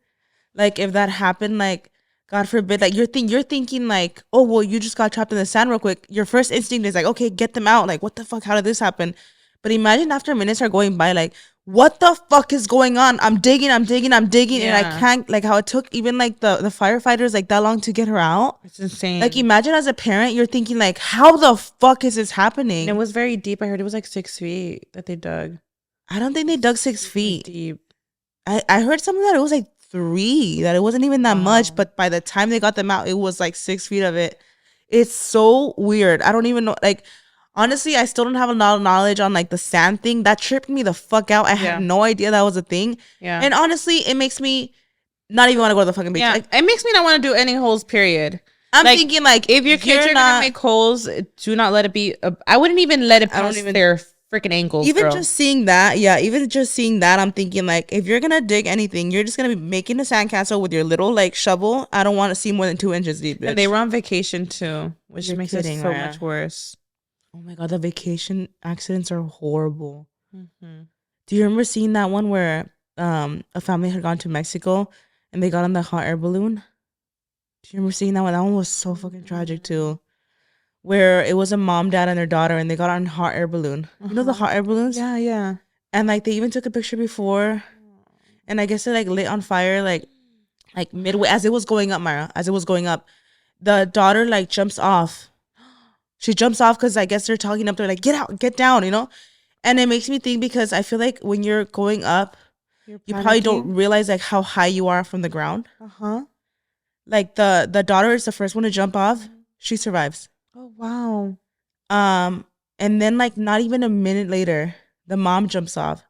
Speaker 1: like if that happened, like God forbid, like you're thinking like, oh, well, you just got trapped in the sand real quick. Your first instinct is like, okay, get them out. Like, what the fuck? How did this happen? But imagine after minutes are going by, like, what the fuck is going on? I'm digging, and I
Speaker 2: Yeah.
Speaker 1: can't, like, how it took even like the firefighters like that long to get her out.
Speaker 2: It's insane.
Speaker 1: Like, imagine as a parent, you're thinking like, how the fuck is this happening?
Speaker 2: And it was very deep. I heard it was like 6 feet that they dug.
Speaker 1: I don't think they dug 6 feet.
Speaker 2: Deep.
Speaker 1: I heard something that it was like 3, that it wasn't even that much, but by the time they got them out, it was like 6 feet of it. It's so weird. I don't even know, like, honestly, I still don't have a lot of knowledge on like the sand thing. That tripped me the fuck out. I had no idea that was a thing.
Speaker 2: Yeah.
Speaker 1: And honestly, it makes me not even want to go to the fucking beach.
Speaker 2: Yeah.
Speaker 1: Like,
Speaker 2: it makes me not want to do any holes, period.
Speaker 1: I'm thinking like,
Speaker 2: if your kids are gonna make holes, do not let it be. I wouldn't even let it pass their freaking ankles.
Speaker 1: Even just seeing that, I'm thinking like, if you're gonna dig anything, you're just gonna be making a sandcastle with your little like shovel. I don't want to see more than 2 inches deep. Bitch.
Speaker 2: And they were on vacation too, which makes it so much worse.
Speaker 1: Oh my god, the vacation accidents are horrible. Mm-hmm. Do you remember seeing that one where a family had gone to Mexico and they got on the hot air balloon? Do you remember seeing that one? That one was so fucking tragic too. Where it was a mom, dad, and their daughter, and they got on hot air balloon. You know the hot air balloons?
Speaker 2: Yeah, yeah.
Speaker 1: And like they even took a picture before, and I guess it like lit on fire like midway as it was going up, Myra. As it was going up, the daughter like jumps off. She jumps off because I guess they're talking up there like, get out, get down, you know. And it makes me think, because I feel like when you're going up, you probably don't realize like how high you are from the ground. Like the daughter is the first one to jump off. She survives.
Speaker 2: Oh wow.
Speaker 1: And then like not even a minute later, the mom jumps off.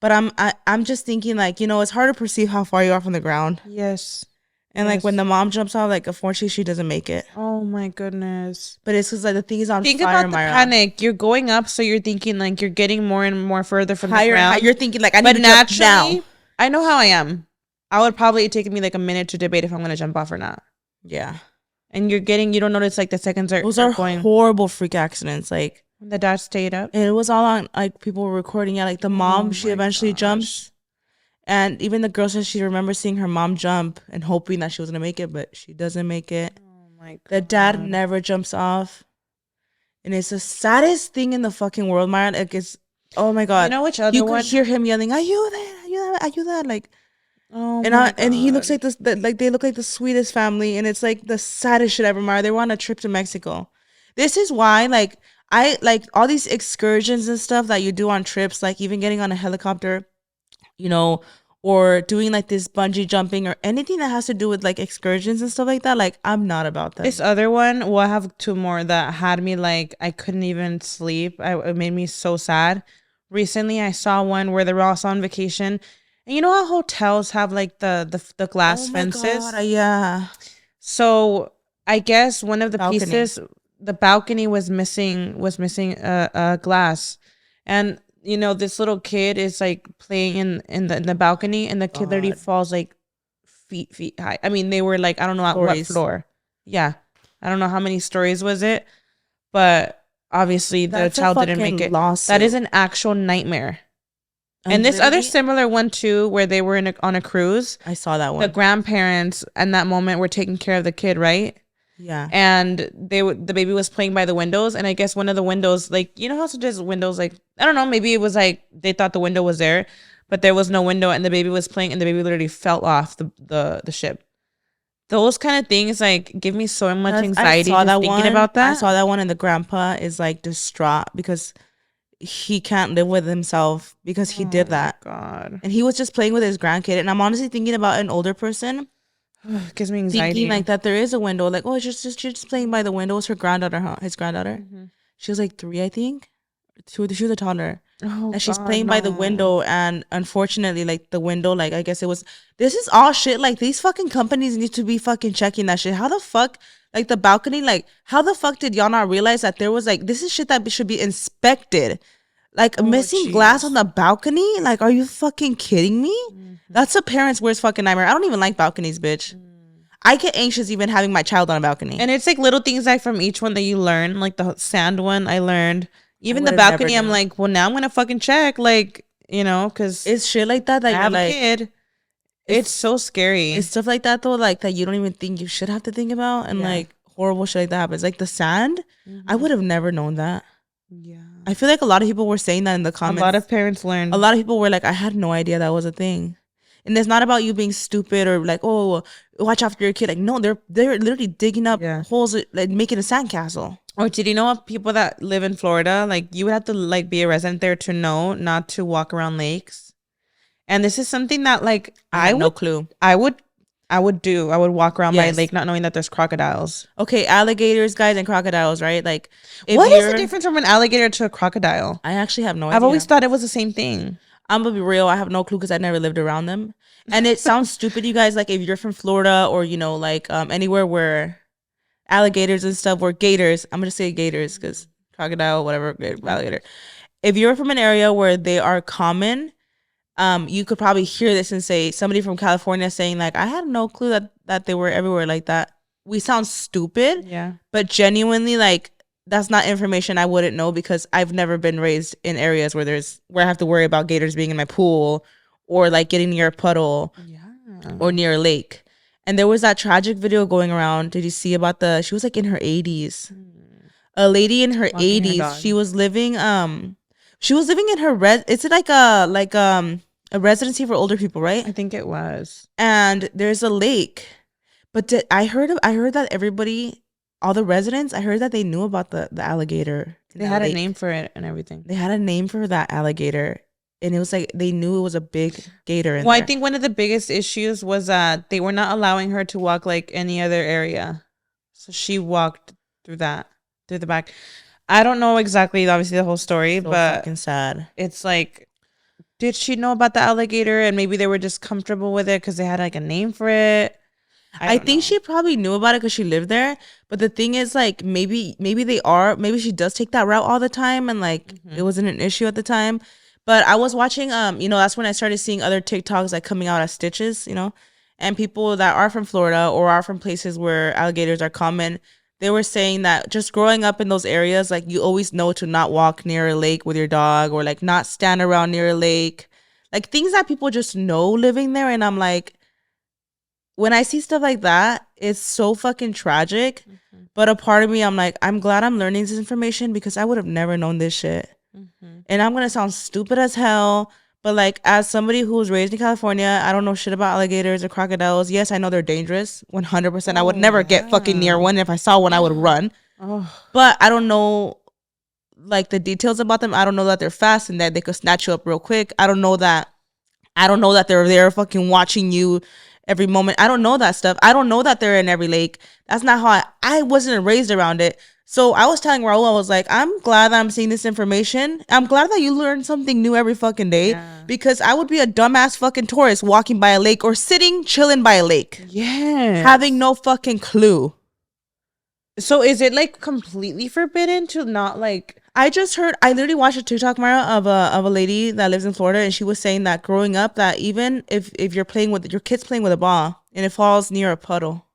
Speaker 1: But I'm just thinking like, you know, it's hard to perceive how far you are from the ground.
Speaker 2: Yes.
Speaker 1: And like when the mom jumps off, like unfortunately she doesn't make it.
Speaker 2: Oh my goodness.
Speaker 1: But it's because like the thing is on fire.
Speaker 2: Think about the panic. You're going up, so you're thinking like you're getting more and more further from the ground.
Speaker 1: You're thinking like, I need to jump now.
Speaker 2: I know how I am. I would probably take me like a minute to debate if I'm gonna jump off or not.
Speaker 1: Yeah.
Speaker 2: And you don't notice like the seconds are
Speaker 1: going. Horrible freak accidents. Like
Speaker 2: the dad stayed up.
Speaker 1: And it was all on like people were recording it. Like the mom, she eventually jumps. And even the girl says she remembers seeing her mom jump and hoping that she was gonna make it, but she doesn't make it.
Speaker 2: Oh my god.
Speaker 1: The dad never jumps off. And it's the saddest thing in the fucking world, Myron. Like it's, oh my god.
Speaker 2: You know which other one?
Speaker 1: You could hear him yelling, "Are you there? Are you there?" Like,
Speaker 2: oh
Speaker 1: and he looks like this. Like they look like the sweetest family, and it's like the saddest shit ever. Myron, they were on a trip to Mexico. This is why, like, I like all these excursions and stuff that you do on trips, like even getting on a helicopter, you know, or doing like this bungee jumping or anything that has to do with like excursions and stuff like that. Like, I'm not about that.
Speaker 2: This other one, well, I have 2 more that had me like, I couldn't even sleep. It made me so sad. Recently, I saw one where they were also on vacation. And you know how hotels have like the glass fences?
Speaker 1: God, yeah.
Speaker 2: So I guess one of the pieces, the balcony was missing a glass. And you know, this little kid is like playing in the balcony, and the kid literally falls like feet high. I mean, they were like, I don't know at what floor. Yeah. I don't know how many stories was it, but obviously the child didn't make it. That is an actual nightmare. And this other similar one too, where they were on a cruise.
Speaker 1: I saw that one.
Speaker 2: The grandparents in that moment were taking care of the kid, right?
Speaker 1: Yeah.
Speaker 2: And the baby was playing by the windows, and I guess one of the windows, like, you know how sometimes windows, like, I don't know, maybe it was like they thought the window was there, but there was no window, and the baby was playing, and the baby literally fell off the ship. Those kind of things like give me so much anxiety thinking about that.
Speaker 1: I saw that one, and the grandpa is like distraught because he can't live with himself because he did that.
Speaker 2: God.
Speaker 1: And he was just playing with his grandkid, and I'm honestly thinking about an older person.
Speaker 2: Gives me anxiety.
Speaker 1: Thinking like that there is a window, like, oh, she's just playing by the window. It's her granddaughter, huh? His granddaughter. Mm-hmm. She was like 3, I think. She was a toddler.
Speaker 2: Oh,
Speaker 1: and she's playing by the window, and unfortunately, like the window, like I guess it was. This is all shit. Like these fucking companies need to be fucking checking that shit. How the fuck, like the balcony, like how the fuck did y'all not realize that there was like this is shit that should be inspected. Like missing glass on the balcony? Like, are you fucking kidding me? Mm-hmm. That's a parent's worst fucking nightmare. I don't even like balconies, bitch. I get anxious even having my child on a balcony.
Speaker 2: And it's like little things like from each one that you learn. Like the sand one, I learned. Even the balcony, I'm like, well, now I'm gonna fucking check. Like, you know, because
Speaker 1: it's shit like that. That
Speaker 2: I have a kid. It's so scary.
Speaker 1: It's stuff like that though, like that you don't even think you should have to think about, and like horrible shit like that happens. Like the sand, I would have never known that.
Speaker 2: Yeah.
Speaker 1: I feel like a lot of people were saying that in the
Speaker 2: A
Speaker 1: comments.
Speaker 2: lot of parents learned.
Speaker 1: A lot of people were like, I had no idea that was a thing. And it's not about you being stupid or like, oh, watch after your kid. Like, no, they're literally digging up holes, like making a sandcastle.
Speaker 2: Or did you know of people that live in Florida? Like, you would have to like be a resident there to know not to walk around lakes. And this is something that like
Speaker 1: I had no clue.
Speaker 2: I would walk around by a lake not knowing that there's crocodiles.
Speaker 1: Okay, alligators, guys, and crocodiles, right? Like,
Speaker 2: what is the difference from an alligator to a crocodile?
Speaker 1: I actually have no idea.
Speaker 2: I've always thought it was the same thing.
Speaker 1: I'm gonna be real. I have no clue because I never lived around them. And it sounds stupid, you guys. Like, if you're from Florida or, you know, like anywhere where alligators and stuff, or gators, I'm gonna say gators because crocodile, whatever, alligator. If you're from an area where they are common, you could probably hear this and say somebody from California saying like, I had no clue that they were everywhere like that. We sound stupid, but genuinely, like, that's not information I wouldn't know because I've never been raised in areas where I have to worry about gators being in my pool or like getting near a puddle or near a lake. And there was that tragic video going around. Did you see about she was like in her 80s. A lady in her 80s. She was living in her it's like a residency for older people, right?
Speaker 2: I think it was.
Speaker 1: And there's a lake. But I heard that everybody, all the residents, I heard that they knew about the alligator.
Speaker 2: They had a name for it and everything.
Speaker 1: They had a name for that alligator. And it was like they knew it was a big gator in
Speaker 2: there.
Speaker 1: I
Speaker 2: think one of the biggest issues was that they were not allowing her to walk like any other area. So she walked through the back. I don't know exactly, obviously, the whole story, but
Speaker 1: fucking sad.
Speaker 2: It's like, did she know about the alligator and maybe they were just comfortable with it because they had like a name for it?
Speaker 1: I think she probably knew about it because she lived there. But the thing is, like, maybe she does take that route all the time and like it wasn't an issue at the time. But I was watching, that's when I started seeing other TikToks like coming out as stitches, and people that are from Florida or are from places where alligators are common. They were saying that just growing up in those areas, like, you always know to not walk near a lake with your dog or like not stand around near a lake, like things that people just know living there. And I'm like, when I see stuff like that, it's so fucking tragic. But a part of me, I'm like, I'm glad I'm learning this information because I would have never known this shit. And I'm going to sound stupid as hell. But like, as somebody who was raised in California, I don't know shit about alligators or crocodiles. Yes, I know they're dangerous, 100%. I would never get fucking near one. If I saw one, I would run. But I don't know like the details about them. I don't know that they're fast and that they could snatch you up real quick. I don't know that they're there fucking watching you every moment. I don't know that stuff. I don't know that they're in every lake. That's not how I wasn't raised around it. So I was telling Raul, I was like, I'm glad that I'm seeing this information. I'm glad that you learn something new every fucking day because I would be a dumbass fucking tourist walking by a lake or chilling by a lake.
Speaker 2: Yeah.
Speaker 1: Having no fucking clue.
Speaker 2: So is it like completely forbidden to not like...
Speaker 1: I literally watched a TikTok, Mara, of a lady that lives in Florida, and she was saying that growing up, that even if you're playing with your kid's playing with a ball and it falls near a puddle.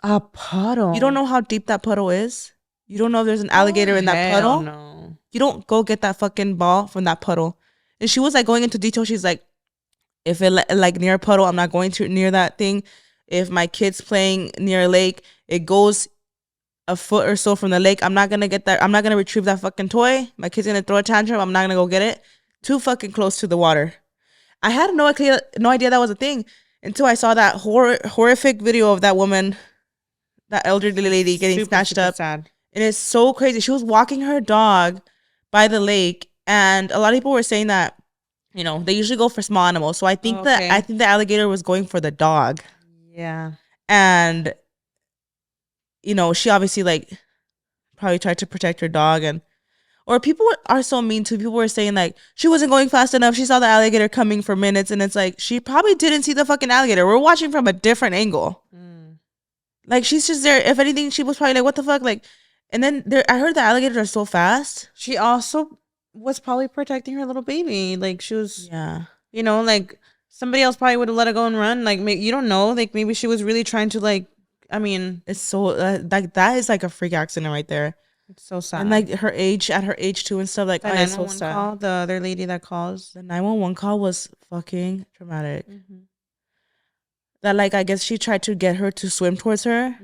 Speaker 2: A puddle?
Speaker 1: You don't know how deep that puddle is? You don't know if there's an alligator in that puddle?
Speaker 2: No.
Speaker 1: You don't go get that fucking ball from that puddle. And she was like going into detail. She's like, if it like near a puddle, I'm not going to near that thing. If my kid's playing near a lake, it goes a foot or so from the lake. I'm not going to get that. I'm not going to retrieve that fucking toy. My kid's going to throw a tantrum. I'm not going to go get it. Too fucking close to the water. I had no idea that was a thing until I saw that horrific video of that woman, that elderly lady getting snatched up.
Speaker 2: Sad.
Speaker 1: And it's so crazy. She was walking her dog by the lake, and a lot of people were saying that, they usually go for small animals. So I think the alligator was going for the dog.
Speaker 2: Yeah.
Speaker 1: And she obviously like probably tried to protect her dog, or people are so mean too. People were saying like she wasn't going fast enough. She saw the alligator coming for minutes, and it's like she probably didn't see the fucking alligator. We're watching from a different angle. Like, she's just there. If anything, she was probably like, what the fuck? Like, and then I heard the alligators are so fast.
Speaker 2: She also was probably protecting her little baby. Like, she was, like somebody else probably would have let her go and run. Like, you don't know. Like, maybe she was really trying to like, I mean.
Speaker 1: It's so, like, that is like a freak accident right there.
Speaker 2: It's so sad.
Speaker 1: And like at her age too and stuff. Like,
Speaker 2: the 911 call, the other lady that calls.
Speaker 1: The 911 call was fucking traumatic. That like, I guess she tried to get her to swim towards her,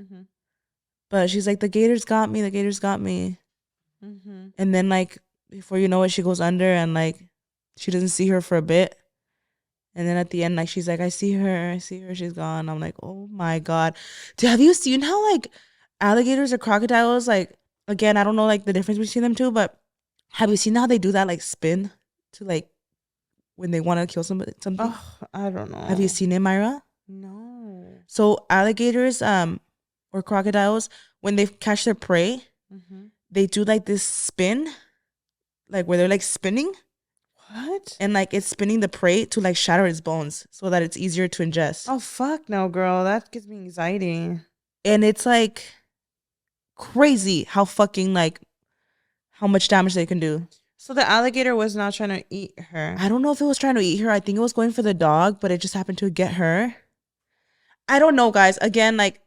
Speaker 1: but she's like, the gators got me. And then like before you know it, she goes under and like she doesn't see her for a bit. And then at the end, like she's like, I see her, she's gone. I'm like, oh my God. Dude, have you seen how like alligators or crocodiles, like again, I don't know like the difference between them two, but have you seen how they do that like spin to like when they want to kill somebody something?
Speaker 2: Oh, I don't know.
Speaker 1: Have you seen it, Myra?
Speaker 2: No.
Speaker 1: So alligators or crocodiles, when they catch their prey, they do like this spin, like where they're like spinning.
Speaker 2: What?
Speaker 1: And like it's spinning the prey to like shatter its bones so that it's easier to ingest.
Speaker 2: Oh fuck no, girl. That gives me anxiety.
Speaker 1: And it's like crazy how fucking like how much damage they can do.
Speaker 2: So the alligator was not trying to eat her.
Speaker 1: I don't know if it was trying to eat her. I think it was going for the dog, but it just happened to get her. I don't know, guys. Again, like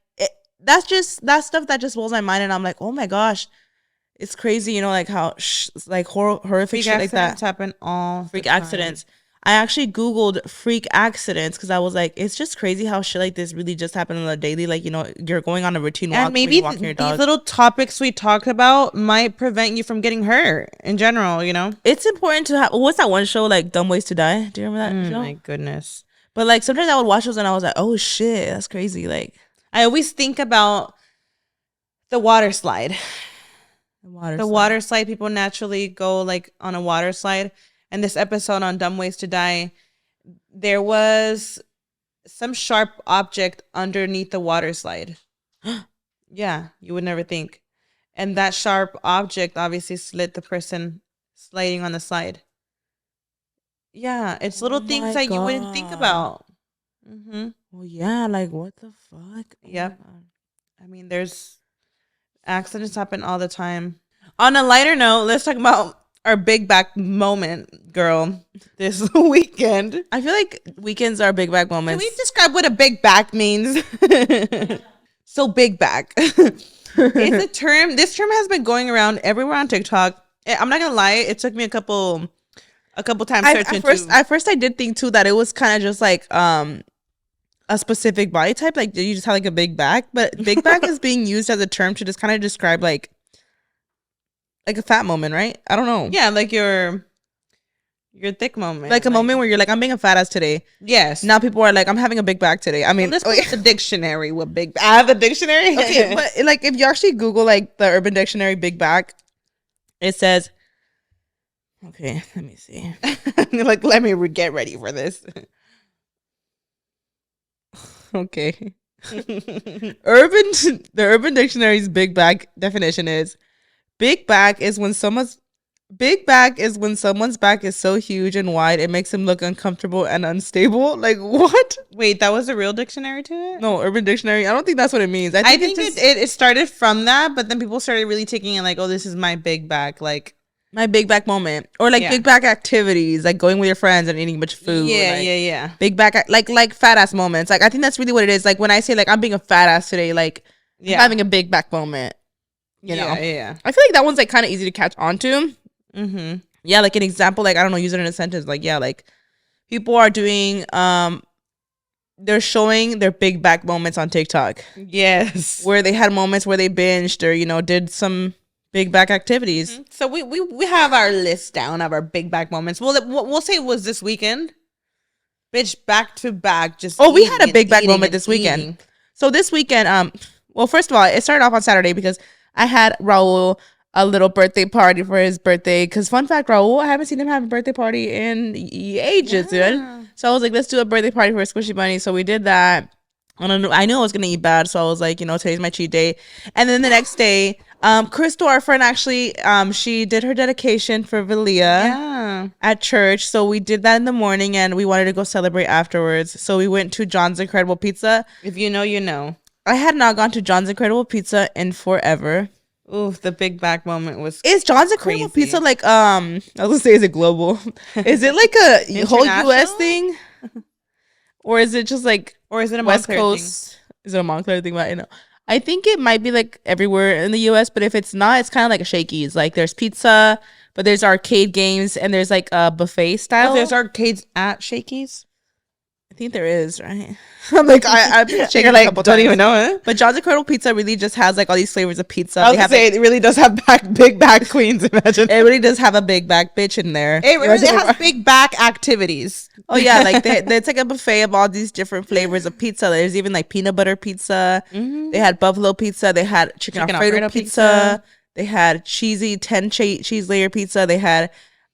Speaker 1: that's stuff that just blows my mind, and I'm like, oh my gosh, it's crazy. You know, like how like horrific shit like that
Speaker 2: happen all
Speaker 1: freak accidents. I actually Googled freak accidents because I was like, it's just crazy how shit like this really just happened on a daily. Like, you know, you're going on a routine walk.
Speaker 2: And maybe these little topics we talked about might prevent you from getting hurt in general, you know?
Speaker 1: It's important to have, what's that one show, like Dumb Ways to Die? Do you remember that show?
Speaker 2: My goodness.
Speaker 1: But like sometimes I would watch those and I was like, oh shit, that's crazy. Like,
Speaker 2: I always think about the water slide. The water slide, people naturally go like on a water slide. And this episode on Dumb Ways to Die, there was some sharp object underneath the water slide. Yeah, you would never think. And that sharp object obviously slit the person sliding on the slide. Yeah, it's little things that you wouldn't think about.
Speaker 1: Well, yeah, like what the fuck?
Speaker 2: Yep. I mean, there's accidents happen all the time. On a lighter note, let's talk about our big back moment, girl, this weekend.
Speaker 1: I feel like weekends are big back moments.
Speaker 2: Can we describe what a big back means? So big back. It's a term. This term has been going around everywhere on TikTok. I'm not gonna lie, it took me a couple times searching.
Speaker 1: At first I did think too that it was kind of just like a specific body type, like you just have like a big back, but big back is being used as a term to just kind of describe like a fat moment, right? I don't know.
Speaker 2: Yeah, like your thick moment.
Speaker 1: Like a moment where you're like, I'm being a fat ass today.
Speaker 2: Yes.
Speaker 1: Now people are like, I'm having a big back today. I mean,
Speaker 2: let's put the dictionary with big back. I have the dictionary.
Speaker 1: Okay, but like if you actually Google like the Urban Dictionary big back, it says, okay, let me see.
Speaker 2: Like, let me get ready for this.
Speaker 1: Okay. The Urban Dictionary's big back definition is big back is when someone's back is so huge and wide it makes him look uncomfortable and unstable. Like what?
Speaker 2: Wait, that was a real dictionary to it?
Speaker 1: No, Urban Dictionary. I don't think that's what it means.
Speaker 2: I think it started from that, but then people started really taking it like, oh, this is my big back, like
Speaker 1: my big back moment, or like big back activities, like going with your friends and eating a bunch of food.
Speaker 2: Yeah.
Speaker 1: Big back, like fat ass moments. Like I think that's really what it is. Like when I say like I'm being a fat ass today, like I'm having a big back moment. You know,
Speaker 2: yeah.
Speaker 1: I feel like that one's like kind of easy to catch on to. Yeah, like an example, like I don't know, use it in a sentence. Like yeah, like people are doing, they're showing their big back moments on TikTok.
Speaker 2: Yes,
Speaker 1: where they had moments where they binged or you know did some big back activities.
Speaker 2: So we have our list down of our big back moments. We'll say it was this weekend. Bitch, back to back. Just
Speaker 1: we had a big back moment this weekend. So this weekend, well, first of all, it started off on Saturday because I had Raul a little birthday party for his birthday. Because fun fact, Raul, I haven't seen him have a birthday party in ages, dude. So I was like, let's do a birthday party for a squishy bunny. So we did that. And I knew I was gonna eat bad, so I was like, you know, today's my cheat day. And then the next day, Crystal, our friend, actually, she did her dedication for Valia at church. So we did that in the morning, and we wanted to go celebrate afterwards. So we went to John's Incredible Pizza.
Speaker 2: If you know, you know.
Speaker 1: I had not gone to John's Incredible Pizza in forever.
Speaker 2: Ooh, the big back moment was.
Speaker 1: Is John's Incredible Pizza like I was gonna say, is it global? Is it like a whole US thing, or is it just like,
Speaker 2: or is it a
Speaker 1: West
Speaker 2: Montclair
Speaker 1: Coast?
Speaker 2: thing?
Speaker 1: Is it a Montclair thing? I know. I think it might be like everywhere in the US, but if it's not, it's kind of like a Shakey's. Like there's pizza, but there's arcade games, and there's like a buffet style.
Speaker 2: Oh, there's arcades at Shakey's.
Speaker 1: I think there is, right? I'm like, I've been checking
Speaker 2: like,
Speaker 1: a couple
Speaker 2: don't
Speaker 1: times.
Speaker 2: even know it.
Speaker 1: But John's Incredible Pizza really just has like all these flavors of pizza.
Speaker 2: I was gonna say, it really does have big back queens. Imagine
Speaker 1: it really does have a big back bitch in there.
Speaker 2: it really has big back activities.
Speaker 1: Oh yeah, like it's like a buffet of all these different flavors of pizza. There's even like peanut butter pizza. They had buffalo pizza. They had chicken Alfredo pizza. They had cheesy 10 cheese layer pizza. They had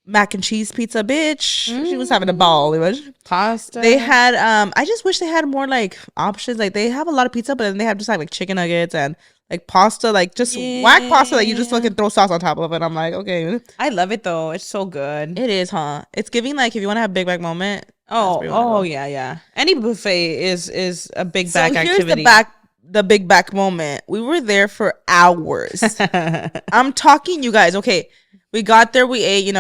Speaker 1: mac and cheese pizza, bitch. She was having a ball.
Speaker 2: Pasta.
Speaker 1: They had I just wish they had more like options. Like they have a lot of pizza, but then they have just like chicken nuggets and like pasta, like just whack pasta that you just fucking throw sauce on top of it. I'm like, okay.
Speaker 2: I love it though. It's so good.
Speaker 1: It is, huh? It's giving like if you want to have a big back moment.
Speaker 2: Oh yeah. Any buffet is a big back activity.
Speaker 1: Here's the big back moment. We were there for hours. I'm talking, you guys. Okay, we got there, we ate,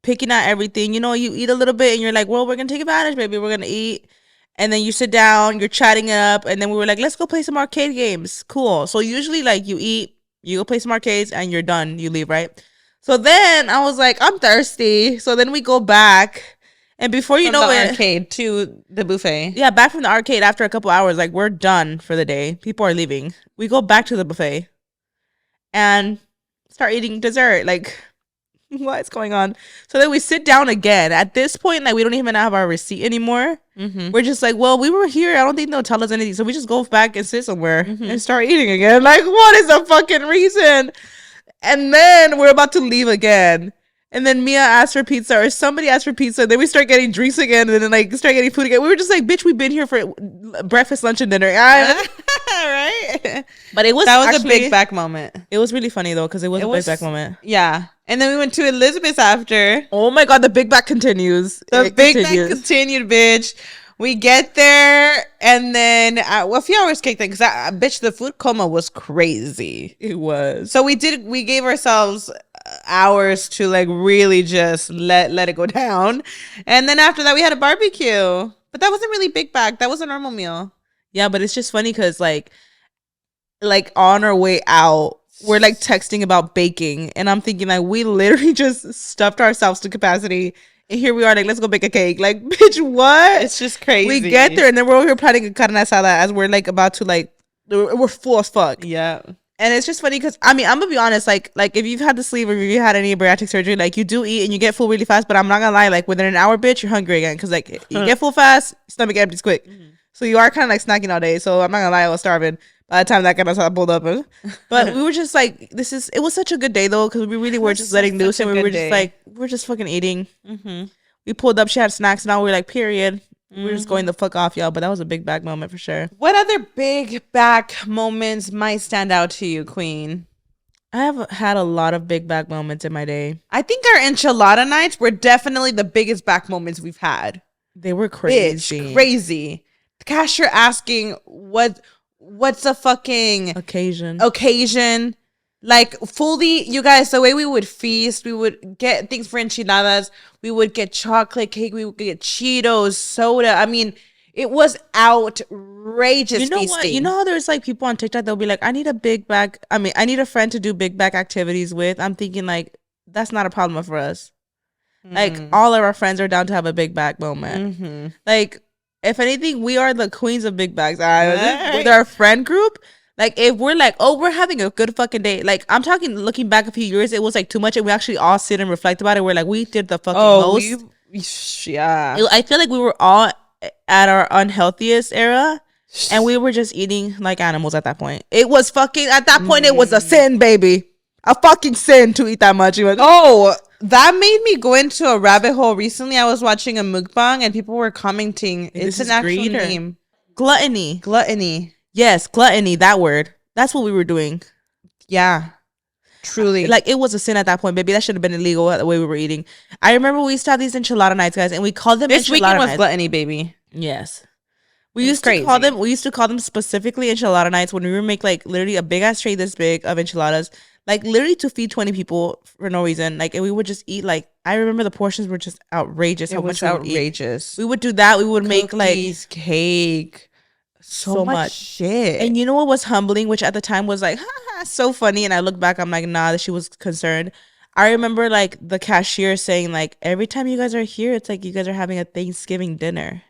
Speaker 1: picking out everything. You eat a little bit and you're like, well, we're gonna take advantage, baby. We're gonna eat. And then you sit down, you're chatting it up, and then we were like, let's go play some arcade games. Cool. So usually like you eat, you go play some arcades, and you're done. You leave, right? So then I was like, I'm thirsty. So then we go back. And before you know it,
Speaker 2: arcade to the buffet.
Speaker 1: Yeah, back from the arcade after a couple hours, like we're done for the day. People are leaving. We go back to the buffet and start eating dessert. Like, what's going on? So then we sit down again. At this point, like we don't even have our receipt anymore. We're just like, well, we were here. I don't think they'll tell us anything. So we just go back and sit somewhere and start eating again. Like, what is the fucking reason? And then we're about to leave again. And then Mia asked for pizza, or somebody asked for pizza. Then we start getting drinks again, and then like start getting food again. We were just like, "Bitch, we've been here for breakfast, lunch, and dinner."
Speaker 2: Right? But that was actually a big back moment.
Speaker 1: It was really funny though, because it was a big back moment.
Speaker 2: Yeah, and then we went to Elizabeth's after.
Speaker 1: Oh my god, the big back continues.
Speaker 2: The big back continued, bitch. We get there, and then a few hours kicked in because bitch, the food coma was crazy.
Speaker 1: It was.
Speaker 2: So we gave ourselves hours to like really just let it go down, and then after that we had a barbecue. But that wasn't really big back. That was a normal meal.
Speaker 1: Yeah, but it's just funny because like on our way out, we're like texting about baking, and I'm thinking like we literally just stuffed ourselves to capacity. And here we are, like, let's go bake a cake. Like, bitch, what?
Speaker 2: It's just crazy.
Speaker 1: We get there, and then we're over here planning a carne asada as we're, like, about to, like, we're full as fuck.
Speaker 2: Yeah.
Speaker 1: And it's just funny because, I mean, I'm going to be honest. Like, if you've had the sleeve or if you had any bariatric surgery, like, you do eat and you get full really fast. But I'm not going to lie. Like, within an hour, bitch, you're hungry again. Because, like, you get full fast, stomach empties quick. So you are kind of, like, snacking all day. So I'm not going to lie. I was starving by the time that carne asada pulled up. But we were just, like, it was such a good day, though. Because we really were just letting loose. And we were just, like, we're just fucking eating. We pulled up, she had snacks, and now we're like, period. We're just going the fuck off, y'all. But that was a big back moment for sure.
Speaker 2: What other big back moments might stand out to you, Queen?
Speaker 1: I have had a lot of big back moments in my day.
Speaker 2: I think our enchilada nights were definitely the biggest back moments we've had.
Speaker 1: They were crazy.
Speaker 2: Bitch, crazy. The cashier asking, what's a fucking occasion? Like, fully, you guys, the way we would feast, we would get things for enchiladas. We would get chocolate cake. We would get Cheetos, soda. I mean, it was outrageous feasting.
Speaker 1: What? You know how there's, like, people on TikTok, they'll be like, I need a friend to do big back activities with. I'm thinking, like, that's not a problem for us. Like, all of our friends are down to have a big back moment. Like, if anything, we are the queens of big bags. With our friend group. Like, if we're like, oh, we're having a good fucking day. Like, I'm talking, looking back a few years, it was, like, too much. And we actually all sit and reflect about it. We're like, we did the fucking most.
Speaker 2: Yeah.
Speaker 1: I feel like we were all at our unhealthiest era. And we were just eating like animals at that point. It was fucking, at that point, it was a sin, baby. A fucking sin to eat that much.
Speaker 2: That made me go into a rabbit hole. Recently, I was watching a mukbang and people were commenting. It's an actual name.
Speaker 1: Gluttony. Yes, gluttony, that word. That's what we were doing.
Speaker 2: Yeah. Truly.
Speaker 1: Like, it was a sin at that point, baby. That should have been illegal the way we were eating. I remember we used to have these enchilada nights, guys, and we called them
Speaker 2: this
Speaker 1: enchilada
Speaker 2: weekend was
Speaker 1: nights.
Speaker 2: gluttony, baby.
Speaker 1: Yes. We used to call them specifically enchilada nights when we would make, like, literally a big-ass tray this big of enchiladas. Like, literally to feed 20 people for no reason. Like, and we would just eat, like, I remember the portions were just outrageous.
Speaker 2: It was outrageous.
Speaker 1: We would do that. We would make, like,
Speaker 2: cake. So much shit.
Speaker 1: And you know what was humbling, which at the time was like, so funny. And I look back, I'm like, nah, that she was concerned. I remember, like, the cashier saying, like, every time you guys are here, it's like you guys are having a Thanksgiving dinner.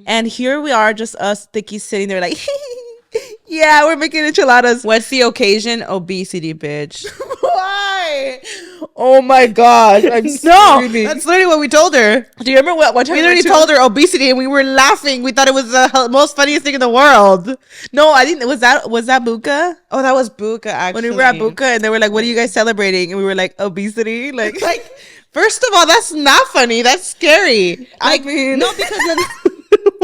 Speaker 1: And here we are, just us thickies sitting there like, yeah, we're making enchiladas.
Speaker 2: What's the occasion? Obesity, bitch.
Speaker 1: Why? Oh my god! I'm
Speaker 2: No, that's literally what we told her.
Speaker 1: Do you remember what one time
Speaker 2: We literally told her obesity, and we were laughing. We thought it was the most funniest thing in the world.
Speaker 1: No, I think was that Buka?
Speaker 2: Oh, that was Buka. Actually,
Speaker 1: When we were at Buka, and they were like, "What are you guys celebrating?" And we were like, "Obesity." Like,
Speaker 2: first of all, that's not funny. That's scary.
Speaker 1: I mean,
Speaker 2: no, because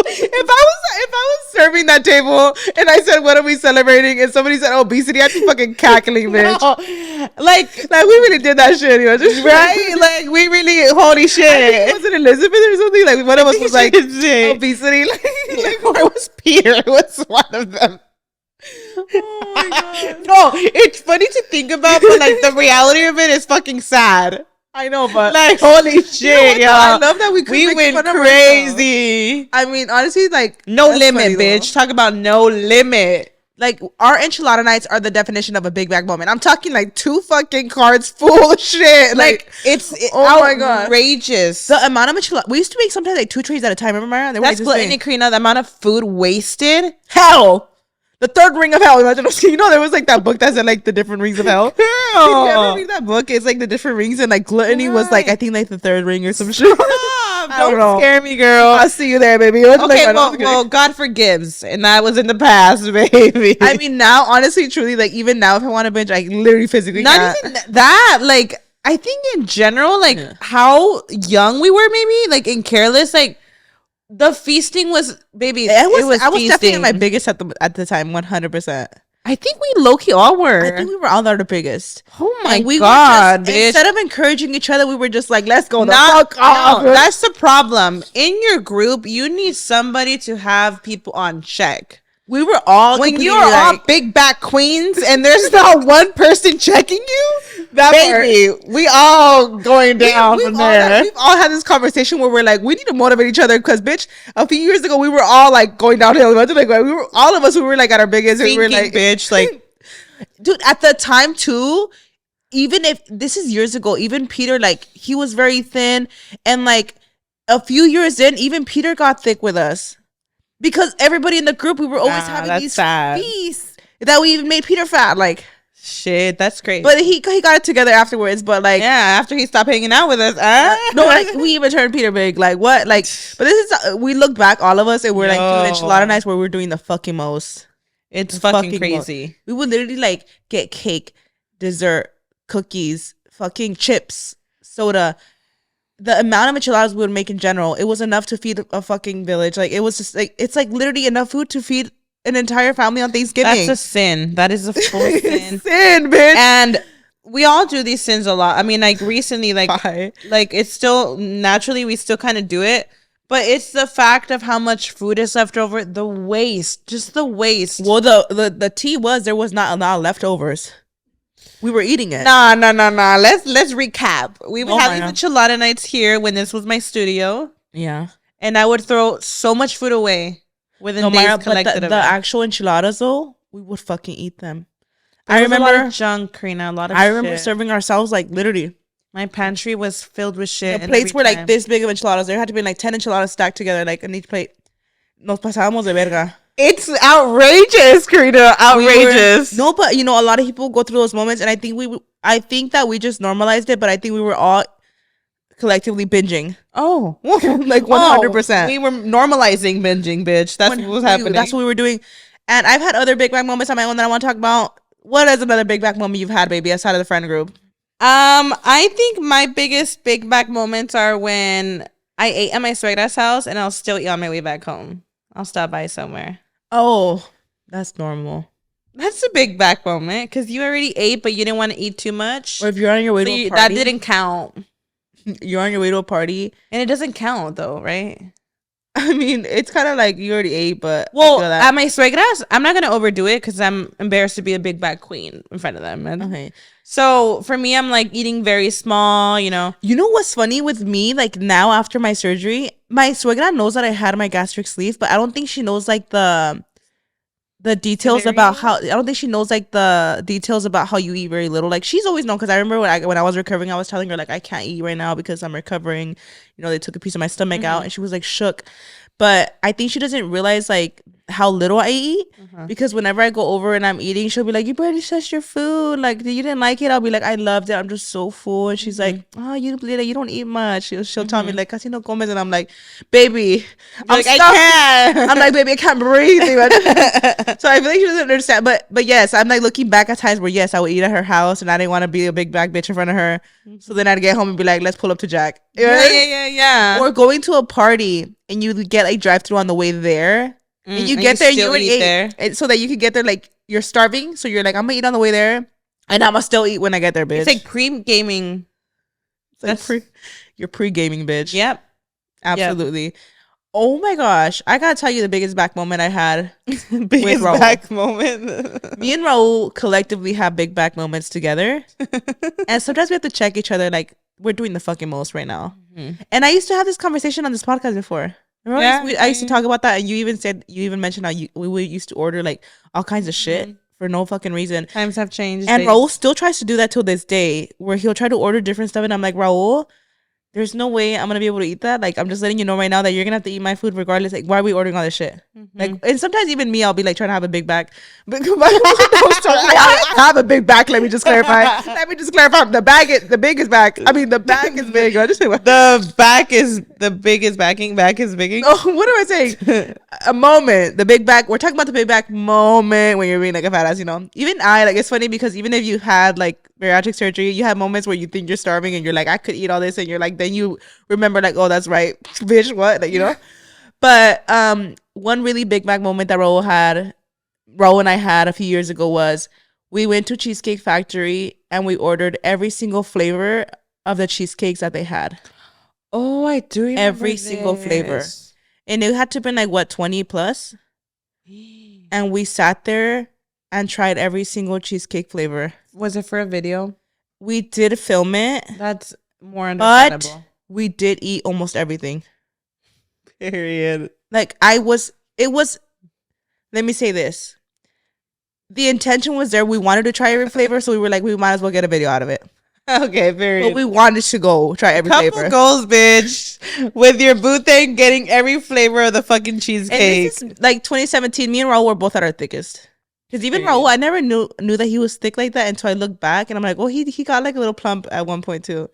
Speaker 1: if I was serving that table and I said, "What are we celebrating?" and somebody said obesity, I'd be fucking cackling, bitch.
Speaker 2: No, like
Speaker 1: we really did that shit, you know, just
Speaker 2: right? Like we really, holy shit.
Speaker 1: I think it wasn't Elizabeth or something. Like one of us was like obesity, like
Speaker 2: or it was Peter. It was one of them.
Speaker 1: Oh my god.
Speaker 2: No, it's funny to think about, but like the reality of it is fucking sad.
Speaker 1: I know, but
Speaker 2: like holy shit,
Speaker 1: you know
Speaker 2: y'all.
Speaker 1: I love that we
Speaker 2: went crazy.
Speaker 1: I mean, honestly, like
Speaker 2: no limit, bitch. Talk about no limit.
Speaker 1: Like our enchilada nights are the definition of a big bag moment. I'm talking like 2 fucking cards full of shit. Like
Speaker 2: it's
Speaker 1: oh my god,
Speaker 2: outrageous.
Speaker 1: The amount of enchilada we used to make sometimes like 2 trays at a time. Remember, Mara?
Speaker 2: That's gluttony, Karina. The amount of food wasted.
Speaker 1: Hell. The 3rd ring of hell. Imagine, you know, there was like that book that said like the different rings of hell. Girl, did you ever read that book? It's like the different rings, and like gluttony was like I think like the 3rd ring or some shit.
Speaker 2: Don't scare me, girl.
Speaker 1: I'll see you there, baby.
Speaker 2: Okay, well, God forgives, and that was in the past, baby.
Speaker 1: I mean, now, honestly, truly, like even now, if I want to binge, I literally physically
Speaker 2: not
Speaker 1: can't.
Speaker 2: even that. Like I think in general, like how young we were, maybe like and careless, like. The feasting was, baby.
Speaker 1: I was
Speaker 2: feasting.
Speaker 1: definitely at my biggest at the time, 100%.
Speaker 2: I think we low-key all were.
Speaker 1: I think we were all our biggest.
Speaker 2: Oh my
Speaker 1: we
Speaker 2: god,
Speaker 1: were just,
Speaker 2: bitch.
Speaker 1: instead of encouraging each other, we were just like, let's go the
Speaker 2: Not,
Speaker 1: fuck off.
Speaker 2: No, that's the problem. In your group, you need somebody to have people on check.
Speaker 1: We were all
Speaker 2: when you're all big back queens and there's not one person checking you, that baby, we all going down from there.
Speaker 1: We've all had this conversation where we're like, we need to motivate each other because, bitch, a few years ago we were all like going downhill. Like we were all of us. We were like at our biggest.
Speaker 2: Thinking,
Speaker 1: we were like,
Speaker 2: bitch, like,
Speaker 1: dude, at the time too. Even if this is years ago, even Peter, like he was very thin, and like a few years in, even Peter got thick with us. Because everybody in the group, we were always having these feasts that we even made Peter fat. Like,
Speaker 2: shit, that's great.
Speaker 1: But he got it together afterwards. But like,
Speaker 2: yeah, after he stopped hanging out with us,
Speaker 1: no, like we even turned Peter big. Like what? Like, but this is we look back, all of us, and we're like doing enchilada nights where we're doing the fucking most.
Speaker 2: It's fucking crazy.
Speaker 1: Most. We would literally like get cake, dessert, cookies, fucking chips, soda. The amount of enchiladas we would make in general, it was enough to feed a fucking village. Like it was just like it's like literally enough food to feed an entire family on Thanksgiving.
Speaker 2: That's a sin. That is a full sin.
Speaker 1: Sin, bitch.
Speaker 2: And we all do these sins a lot. I mean, like recently, like it's still naturally we still kind of do it, but it's the fact of how much food is left over, the waste, just the waste.
Speaker 1: Well, the tea was there was not a lot of leftovers. We were eating it.
Speaker 2: Nah. Let's recap. We would have these enchilada nights here when this was my studio.
Speaker 1: Yeah.
Speaker 2: And I would throw so much food away within days collected
Speaker 1: but the actual enchiladas, though, we would fucking eat them.
Speaker 2: I remember a lot of junk, Karina. A lot of
Speaker 1: I remember serving ourselves, like, literally.
Speaker 2: My pantry was filled with shit.
Speaker 1: The plates were, like, this big of enchiladas. There had to be, like, 10 enchiladas stacked together, like, on each plate. Nos pasábamos de verga.
Speaker 2: It's outrageous, Karina. Outrageous.
Speaker 1: No, but you know, a lot of people go through those moments, and I think that we just normalized it, but I think we were all collectively binging.
Speaker 2: Oh,
Speaker 1: like 100%.
Speaker 2: We were normalizing binging, bitch. That's what was happening.
Speaker 1: That's what we were doing. And I've had other big back moments on my own that I want to talk about. What is another big back moment you've had, baby, outside of the friend group?
Speaker 2: I think my biggest big back moments are when I ate at my suegra's house, and I'll still eat on my way back home. I'll stop by somewhere.
Speaker 1: Oh, that's normal.
Speaker 2: That's a big back moment because you already ate, but you didn't want to eat too much.
Speaker 1: Or if you're on your way to a party.
Speaker 2: That didn't count.
Speaker 1: You're on your way to a party.
Speaker 2: And it doesn't count, though, right?
Speaker 1: I mean, it's kind of like you already ate, but...
Speaker 2: Well, at my suegra's, I'm not going to overdo it because I'm embarrassed to be a big back queen in front of them.
Speaker 1: Okay.
Speaker 2: So, for me, I'm, like, eating very small, you know.
Speaker 1: You know what's funny with me? Like, now after my surgery, my suegra knows that I had my gastric sleeve, but I don't think she knows, like, the details about how... I don't think she knows, like, the details about how you eat very little. Like, she's always known, because I remember when I was recovering, I was telling her, like, I can't eat right now because I'm recovering. You know, they took a piece of my stomach out, and she was, like, shook. But I think she doesn't realize like how little I eat, because whenever I go over and I'm eating, she'll be like, "You barely touched your food. Like, you didn't like it." I'll be like, "I loved it. I'm just so full." And she's like, "Oh, you don't eat much." She'll tell me like, "Casi no comes," and I'm like, "Baby, I'm
Speaker 2: like,
Speaker 1: stuffed."
Speaker 2: I can't.
Speaker 1: I'm like, "Baby, I can't breathe." So I feel like she doesn't understand. But yes, I'm like looking back at times where yes, I would eat at her house, and I didn't want to be a big black bitch in front of her. So then I'd get home and be like, "Let's pull up to Jack."
Speaker 2: Yeah.
Speaker 1: Or going to a party and you get like drive through on the way there, and you get there, you already ate there, and so that you can get there like you're starving. So you're like, I'm gonna eat on the way there, and I'm gonna still eat when I get there, bitch.
Speaker 2: It's like pre-gaming.
Speaker 1: It's like you're pre-gaming, bitch.
Speaker 2: Yep.
Speaker 1: Absolutely. Yep. Oh my gosh, I gotta tell you the biggest back moment I had.
Speaker 2: Biggest back moment.
Speaker 1: Me and Raul collectively have big back moments together, and sometimes we have to check each other. Like, we're doing the fucking most right now. And I used to have this conversation on this podcast before. Remember, I used to talk about that, and you even mentioned how we used to order like all kinds of shit for no fucking reason.
Speaker 2: Times have changed,
Speaker 1: and Raul still tries to do that till this day, where he'll try to order different stuff, and I'm like, Raul, there's no way I'm gonna be able to eat that. Like, I'm just letting you know right now that you're gonna have to eat my food regardless. Like, why are we ordering all this shit? Like, and sometimes even me, I'll be like trying to have a big back. But I have a big back. Let me just clarify. The biggest back. I mean, the back is big. I just say
Speaker 2: the back is the biggest backing. Back is big.
Speaker 1: Oh, what am I saying? A moment. The big back. We're talking about the big back moment when you're being like a fat ass. You know. Even it's funny because even if you had like bariatric surgery, you have moments where you think you're starving and you're like, I could eat all this, and you're like, then you remember like, oh, that's right, bitch, what, like, you know. But one really big back moment that Raul and I had a few years ago was we went to Cheesecake Factory and we ordered every single flavor of the cheesecakes that they had.
Speaker 2: Oh, I do remember
Speaker 1: every single flavor, and it had to been like what, 20 plus, and we sat there and tried every single cheesecake flavor.
Speaker 2: Was it for a video?
Speaker 1: We did film it.
Speaker 2: That's more understandable.
Speaker 1: But we did eat almost everything.
Speaker 2: Period.
Speaker 1: Like, let me say this. The intention was there. We wanted to try every flavor, so we were like, we might as well get a video out of it.
Speaker 2: Okay, period.
Speaker 1: But we wanted to go try every flavor.
Speaker 2: Couple goals, bitch. With your boo thing, getting every flavor of the fucking cheesecake.
Speaker 1: And this is like 2017. Me and Raul were both at our thickest. Because even Raul, I never knew that he was thick like that until I looked back, and I'm like, oh, he got like a little plump at one point too.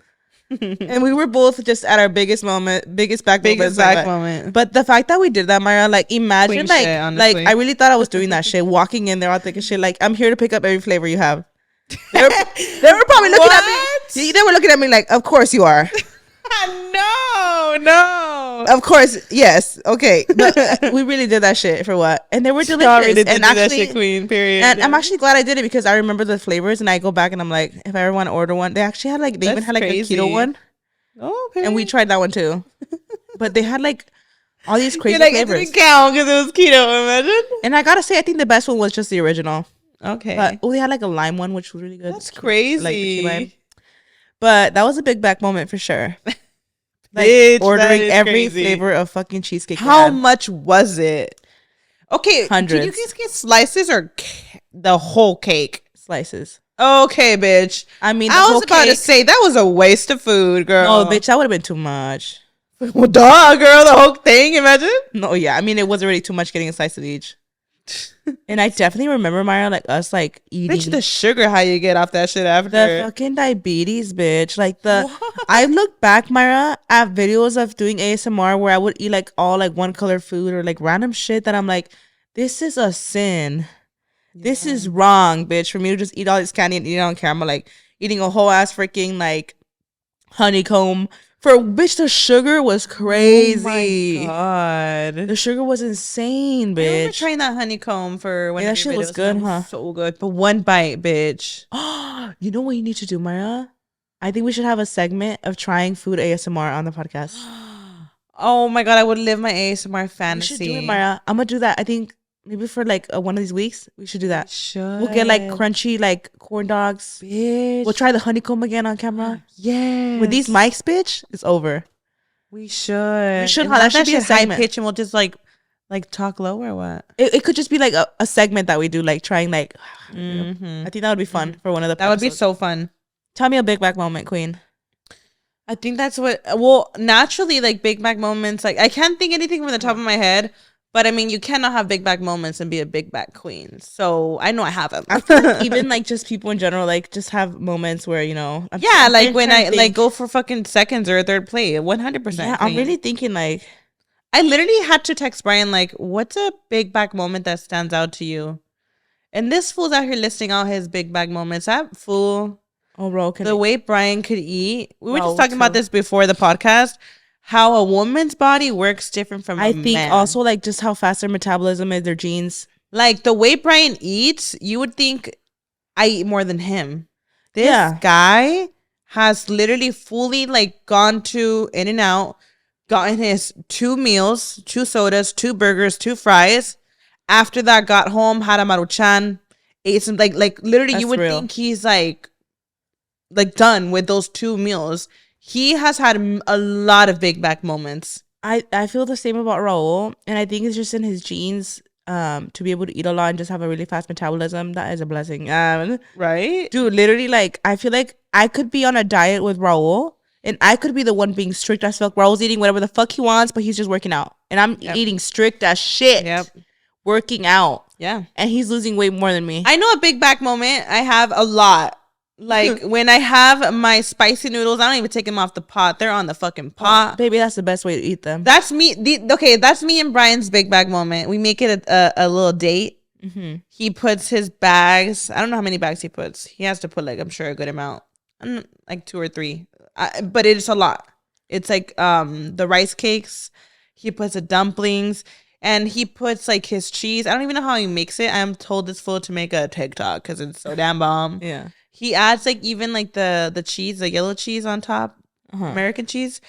Speaker 1: And we were both just at our biggest back moment. But the fact that we did that, Mara, like, imagine, like, shit, I really thought I was doing that shit, walking in there all thick and shit. Like, I'm here to pick up every flavor you have. They were probably looking at me. They were looking at me like, of course you are. No. Of course, yes. Okay. But we really did that shit for what? And they were delicious. And actually, that shit, queen, period. And I'm actually glad I did it because I remember the flavors, and I go back and I'm like, if I ever want to order one, they actually had like, they even had like a keto one. Oh, period. And we tried that one too. But they had like all these crazy flavors. It didn't count because it was keto, imagine. And I gotta say, I think the best one was just the original. Okay. But they had like a lime one, which was really good.
Speaker 2: That's crazy.
Speaker 1: Like, but that was a big back moment for sure. Like, bitch, ordering every flavor of fucking cheesecake.
Speaker 2: How much was it? Okay,
Speaker 1: hundreds.
Speaker 2: Did you guys get slices or the whole cake?
Speaker 1: Slices.
Speaker 2: Okay, bitch.
Speaker 1: I mean,
Speaker 2: I was about to say that was a waste of food, girl.
Speaker 1: No, bitch, that would have been too much.
Speaker 2: Well, duh, girl, the whole thing. Imagine.
Speaker 1: No, yeah, I mean, it was already too much getting a slice of each. And I definitely remember, Maya, like us like eating
Speaker 2: bitch, the sugar how you get off that shit after
Speaker 1: the fucking diabetes, bitch. Like I look back, Myra, at videos of doing ASMR where I would eat like all like one color food or like random shit that I'm like, this is a sin. Yeah. This is wrong, bitch, for me to just eat all this candy and eat it on camera, like eating a whole ass freaking like honeycomb. For bitch, the sugar was crazy. Oh my god, the sugar was insane, bitch. I remember
Speaker 2: trying that honeycomb for one.
Speaker 1: Yeah, that shit was good, huh?
Speaker 2: So good, but one bite, bitch.
Speaker 1: You know what you need to do, Maya? I think we should have a segment of trying food ASMR on the podcast.
Speaker 2: Oh my god, I would live my ASMR fantasy.
Speaker 1: We should do it, Maya. I'm gonna do that. I think maybe for like one of these weeks, we should do that. We'll get like crunchy like corn dogs. Bitch. We'll try the honeycomb again on camera. Yeah. With these mics, bitch, it's over.
Speaker 2: We should.
Speaker 1: That should be a segment.
Speaker 2: High pitch, and we'll just like talk low or what?
Speaker 1: It could just be like a segment that we do, like trying like. I think that would be fun for one of the.
Speaker 2: That episodes. Would be so fun.
Speaker 1: Tell me a big back moment, queen.
Speaker 2: I think that's what. Well, naturally, like Big Mac moments. Like I can't think anything from the top of my head, but I mean, you cannot have Big Mac moments and be a Big Mac queen. So I know I have them.
Speaker 1: I feel like even like just people in general, like just have moments where
Speaker 2: yeah, like when I like go for fucking seconds or a third play, 100%.
Speaker 1: Yeah, I'm really thinking like
Speaker 2: I literally had to text Brian like, "What's a Big Mac moment that stands out to you?" And this fool's out here listing out his Big Mac moments. That fool.
Speaker 1: oh, bro,
Speaker 2: The way Brian could eat. We were just
Speaker 1: Raul
Speaker 2: talking about
Speaker 1: too.
Speaker 2: this before the podcast. How a woman's body works different from
Speaker 1: I think
Speaker 2: man.
Speaker 1: also like just how fast their metabolism is, their genes.
Speaker 2: Like the way Brian eats, you would think I eat more than him. This guy has literally fully like gone to In and Out, gotten his 2 meals, 2 sodas, 2 burgers, 2 fries. After that, got home, had a maruchan, ate some like literally.
Speaker 1: That's
Speaker 2: you would
Speaker 1: real.
Speaker 2: think he's like done with those 2 meals. He has had a lot of Big Mac moments.
Speaker 1: I feel the same about Raul, and I think it's just in his genes to be able to eat a lot and just have a really fast metabolism. That is a blessing.
Speaker 2: Right?
Speaker 1: Dude, literally, like I feel like I could be on a diet with Raul, and I could be the one being strict as fuck. Raul's eating whatever the fuck he wants, but he's just working out, and I'm eating strict as shit.
Speaker 2: Yep.
Speaker 1: Working out.
Speaker 2: Yeah.
Speaker 1: And he's losing weight more than me.
Speaker 2: I know a Big Mac moment. I have a lot. Like when I have my spicy noodles, I don't even take them off the pot. They're on the fucking pot.
Speaker 1: Baby, that's the best way to eat them.
Speaker 2: That's me. Okay, that's me and Brian's Big Bag moment. We make it a little date.
Speaker 1: Mm-hmm.
Speaker 2: He puts his bags. I don't know how many bags he puts. He has to put like, I'm sure, a good amount. Like 2 or 3. But it's a lot. It's like the rice cakes. He puts the dumplings. And he puts like his cheese. I don't even know how he makes it. I'm told this fool to make a TikTok because it's so damn bomb.
Speaker 1: Yeah.
Speaker 2: He adds like even like the cheese, the yellow cheese on top, American cheese.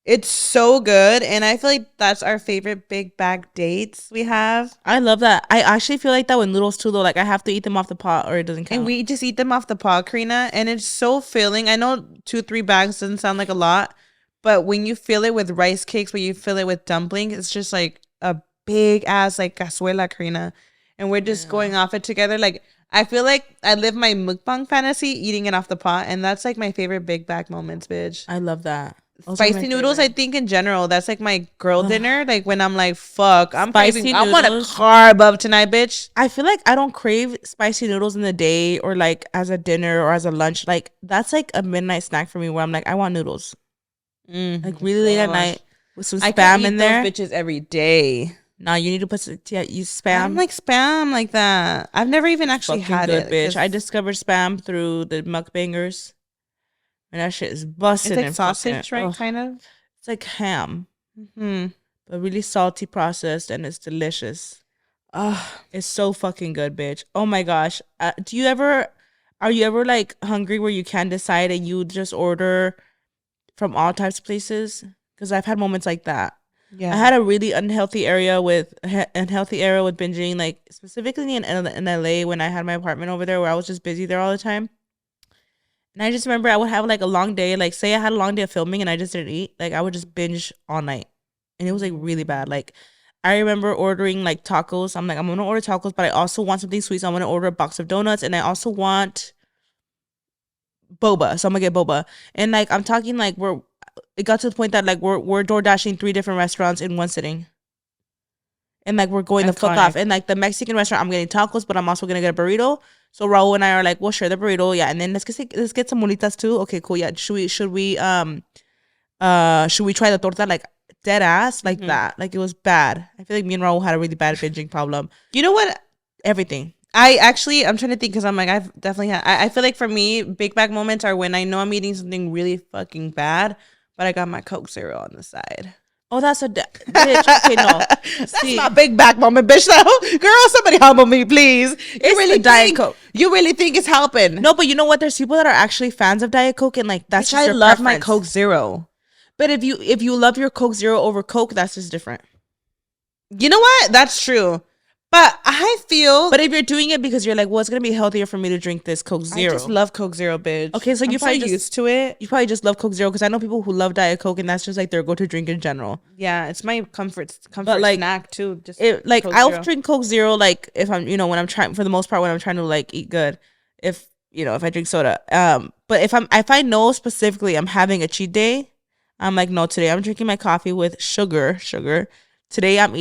Speaker 2: It's so good, and I feel like that's our favorite Big Bag dates we have.
Speaker 1: I love that. I actually feel like that with noodles too, though. Like I have to eat them off the pot, or it doesn't count.
Speaker 2: And we just eat them off the pot, Karina, and it's so filling. I know 2-3 bags doesn't sound like a lot, but when you fill it with rice cakes, when you fill it with dumplings, it's just like a big ass like cazuela, Karina, and we're just going off it together. Like I feel like I live my mukbang fantasy eating it off the pot, and that's like my favorite Big Bag moments, bitch.
Speaker 1: I love that.
Speaker 2: Spicy noodles, I think in general, that's like my girl dinner. Like when I'm like, fuck, I want a carb up tonight, bitch.
Speaker 1: I feel like I don't crave spicy noodles in the day or like as a dinner or as a lunch. Like that's like a midnight snack for me where I'm like, I want noodles. Like really late at night with some spam in there.
Speaker 2: Those bitches every day.
Speaker 1: No, you need to put you spam.
Speaker 2: I don't like spam like that. I've never even actually had
Speaker 1: good,
Speaker 2: it.
Speaker 1: Bitch. I discovered spam through the mukbangers. And that shit is busted.
Speaker 2: It's like sausage, right? Kind of.
Speaker 1: It's like ham. But really salty processed, and it's delicious. It's so fucking good, bitch. Oh my gosh. Are you ever like hungry where you can't decide and you just order from all types of places? Because I've had moments like that. Yeah, I had a really unhealthy area with binging, like specifically in LA when I had my apartment over there where I was just busy there all the time. And I just remember I would have like a long day, like say I had a long day of filming and I just didn't eat, like I would just binge all night, and it was like really bad. Like I remember ordering like tacos. I'm like, I'm gonna order tacos, but I also want something sweet, so I'm gonna order a box of donuts, and I also want boba, so I'm gonna get boba. And like I'm talking like it got to the point that like we're door dashing 3 different restaurants in one sitting. And like we're going the fuck off. And like the Mexican restaurant, I'm getting tacos, but I'm also gonna get a burrito. So Raul and I are like, we'll share the burrito, yeah. And then let's get some molitas too. Okay, cool, yeah. Should we try the torta like dead ass like that? Like it was bad. I feel like me and Raul had a really bad binging problem.
Speaker 2: You know what?
Speaker 1: Everything.
Speaker 2: I'm trying to think because I'm like, I've definitely had. I feel like for me, Big Bag moments are when I know I'm eating something really fucking bad, but I got my Coke Zero on the side.
Speaker 1: Oh, that's bitch. Okay, no.
Speaker 2: That's not Big Bag moment, bitch. No. Girl, somebody humble me, please.
Speaker 1: It's really Diet Coke.
Speaker 2: You really think it's helping?
Speaker 1: No, but you know what? There's people that are actually fans of Diet Coke, and like that's just
Speaker 2: I love my Coke Zero.
Speaker 1: But if you love your Coke Zero over Coke, that's just different.
Speaker 2: You know what? That's true. But I feel...
Speaker 1: But if you're doing it because you're like, well, it's going to be healthier for me to drink this Coke Zero.
Speaker 2: I just love Coke Zero, bitch.
Speaker 1: Okay, so you're probably
Speaker 2: used to it.
Speaker 1: You probably just love Coke Zero because I know people who love Diet Coke and that's just like their go-to drink in general.
Speaker 2: Yeah, it's my comfort
Speaker 1: like,
Speaker 2: snack too. Just
Speaker 1: I'll drink Coke Zero like if I'm, when I'm trying, for the most part, when I'm trying to like eat good. If you know, if I drink soda. But if I know specifically I'm having a cheat day, I'm like, no, today I'm drinking my coffee with sugar. Today I'm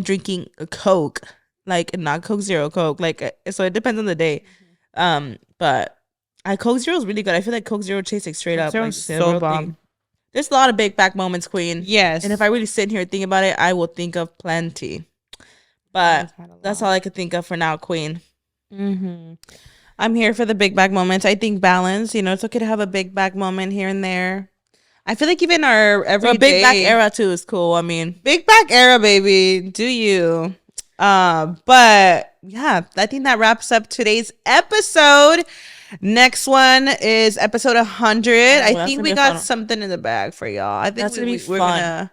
Speaker 1: drinking a Coke, like not Coke Zero, Coke. Like, so it depends on the day. But Coke Zero is really good. I feel like Coke Zero tastes like straight up. Like,
Speaker 2: so bomb.
Speaker 1: There's a lot of big back moments, Queen.
Speaker 2: Yes.
Speaker 1: And if I really sit here and think about it, I will think of plenty. But that's all I could think of for now, Queen.
Speaker 2: I'm here for the big back moments. I think balance, you know, it's okay to have a big back moment here and there. I feel like even our everyday
Speaker 1: big back era too is cool. I mean,
Speaker 2: big back era, baby. Do you? But yeah, I think that wraps up today's episode. Next one is episode 100. I think we got something in the bag for y'all. I think
Speaker 1: that's gonna be fun.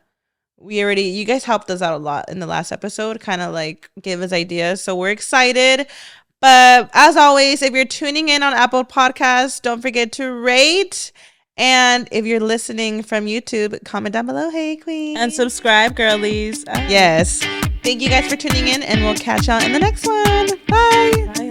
Speaker 2: You guys helped us out a lot in the last episode, kind of like give us ideas. So we're excited. But as always, if you're tuning in on Apple Podcasts, don't forget to rate. And if you're listening from YouTube, comment down below. Hey, Queen.
Speaker 1: And subscribe, girlies.
Speaker 2: Yes. Thank you guys for tuning in, and we'll catch y'all in the next one. Bye.
Speaker 1: Bye.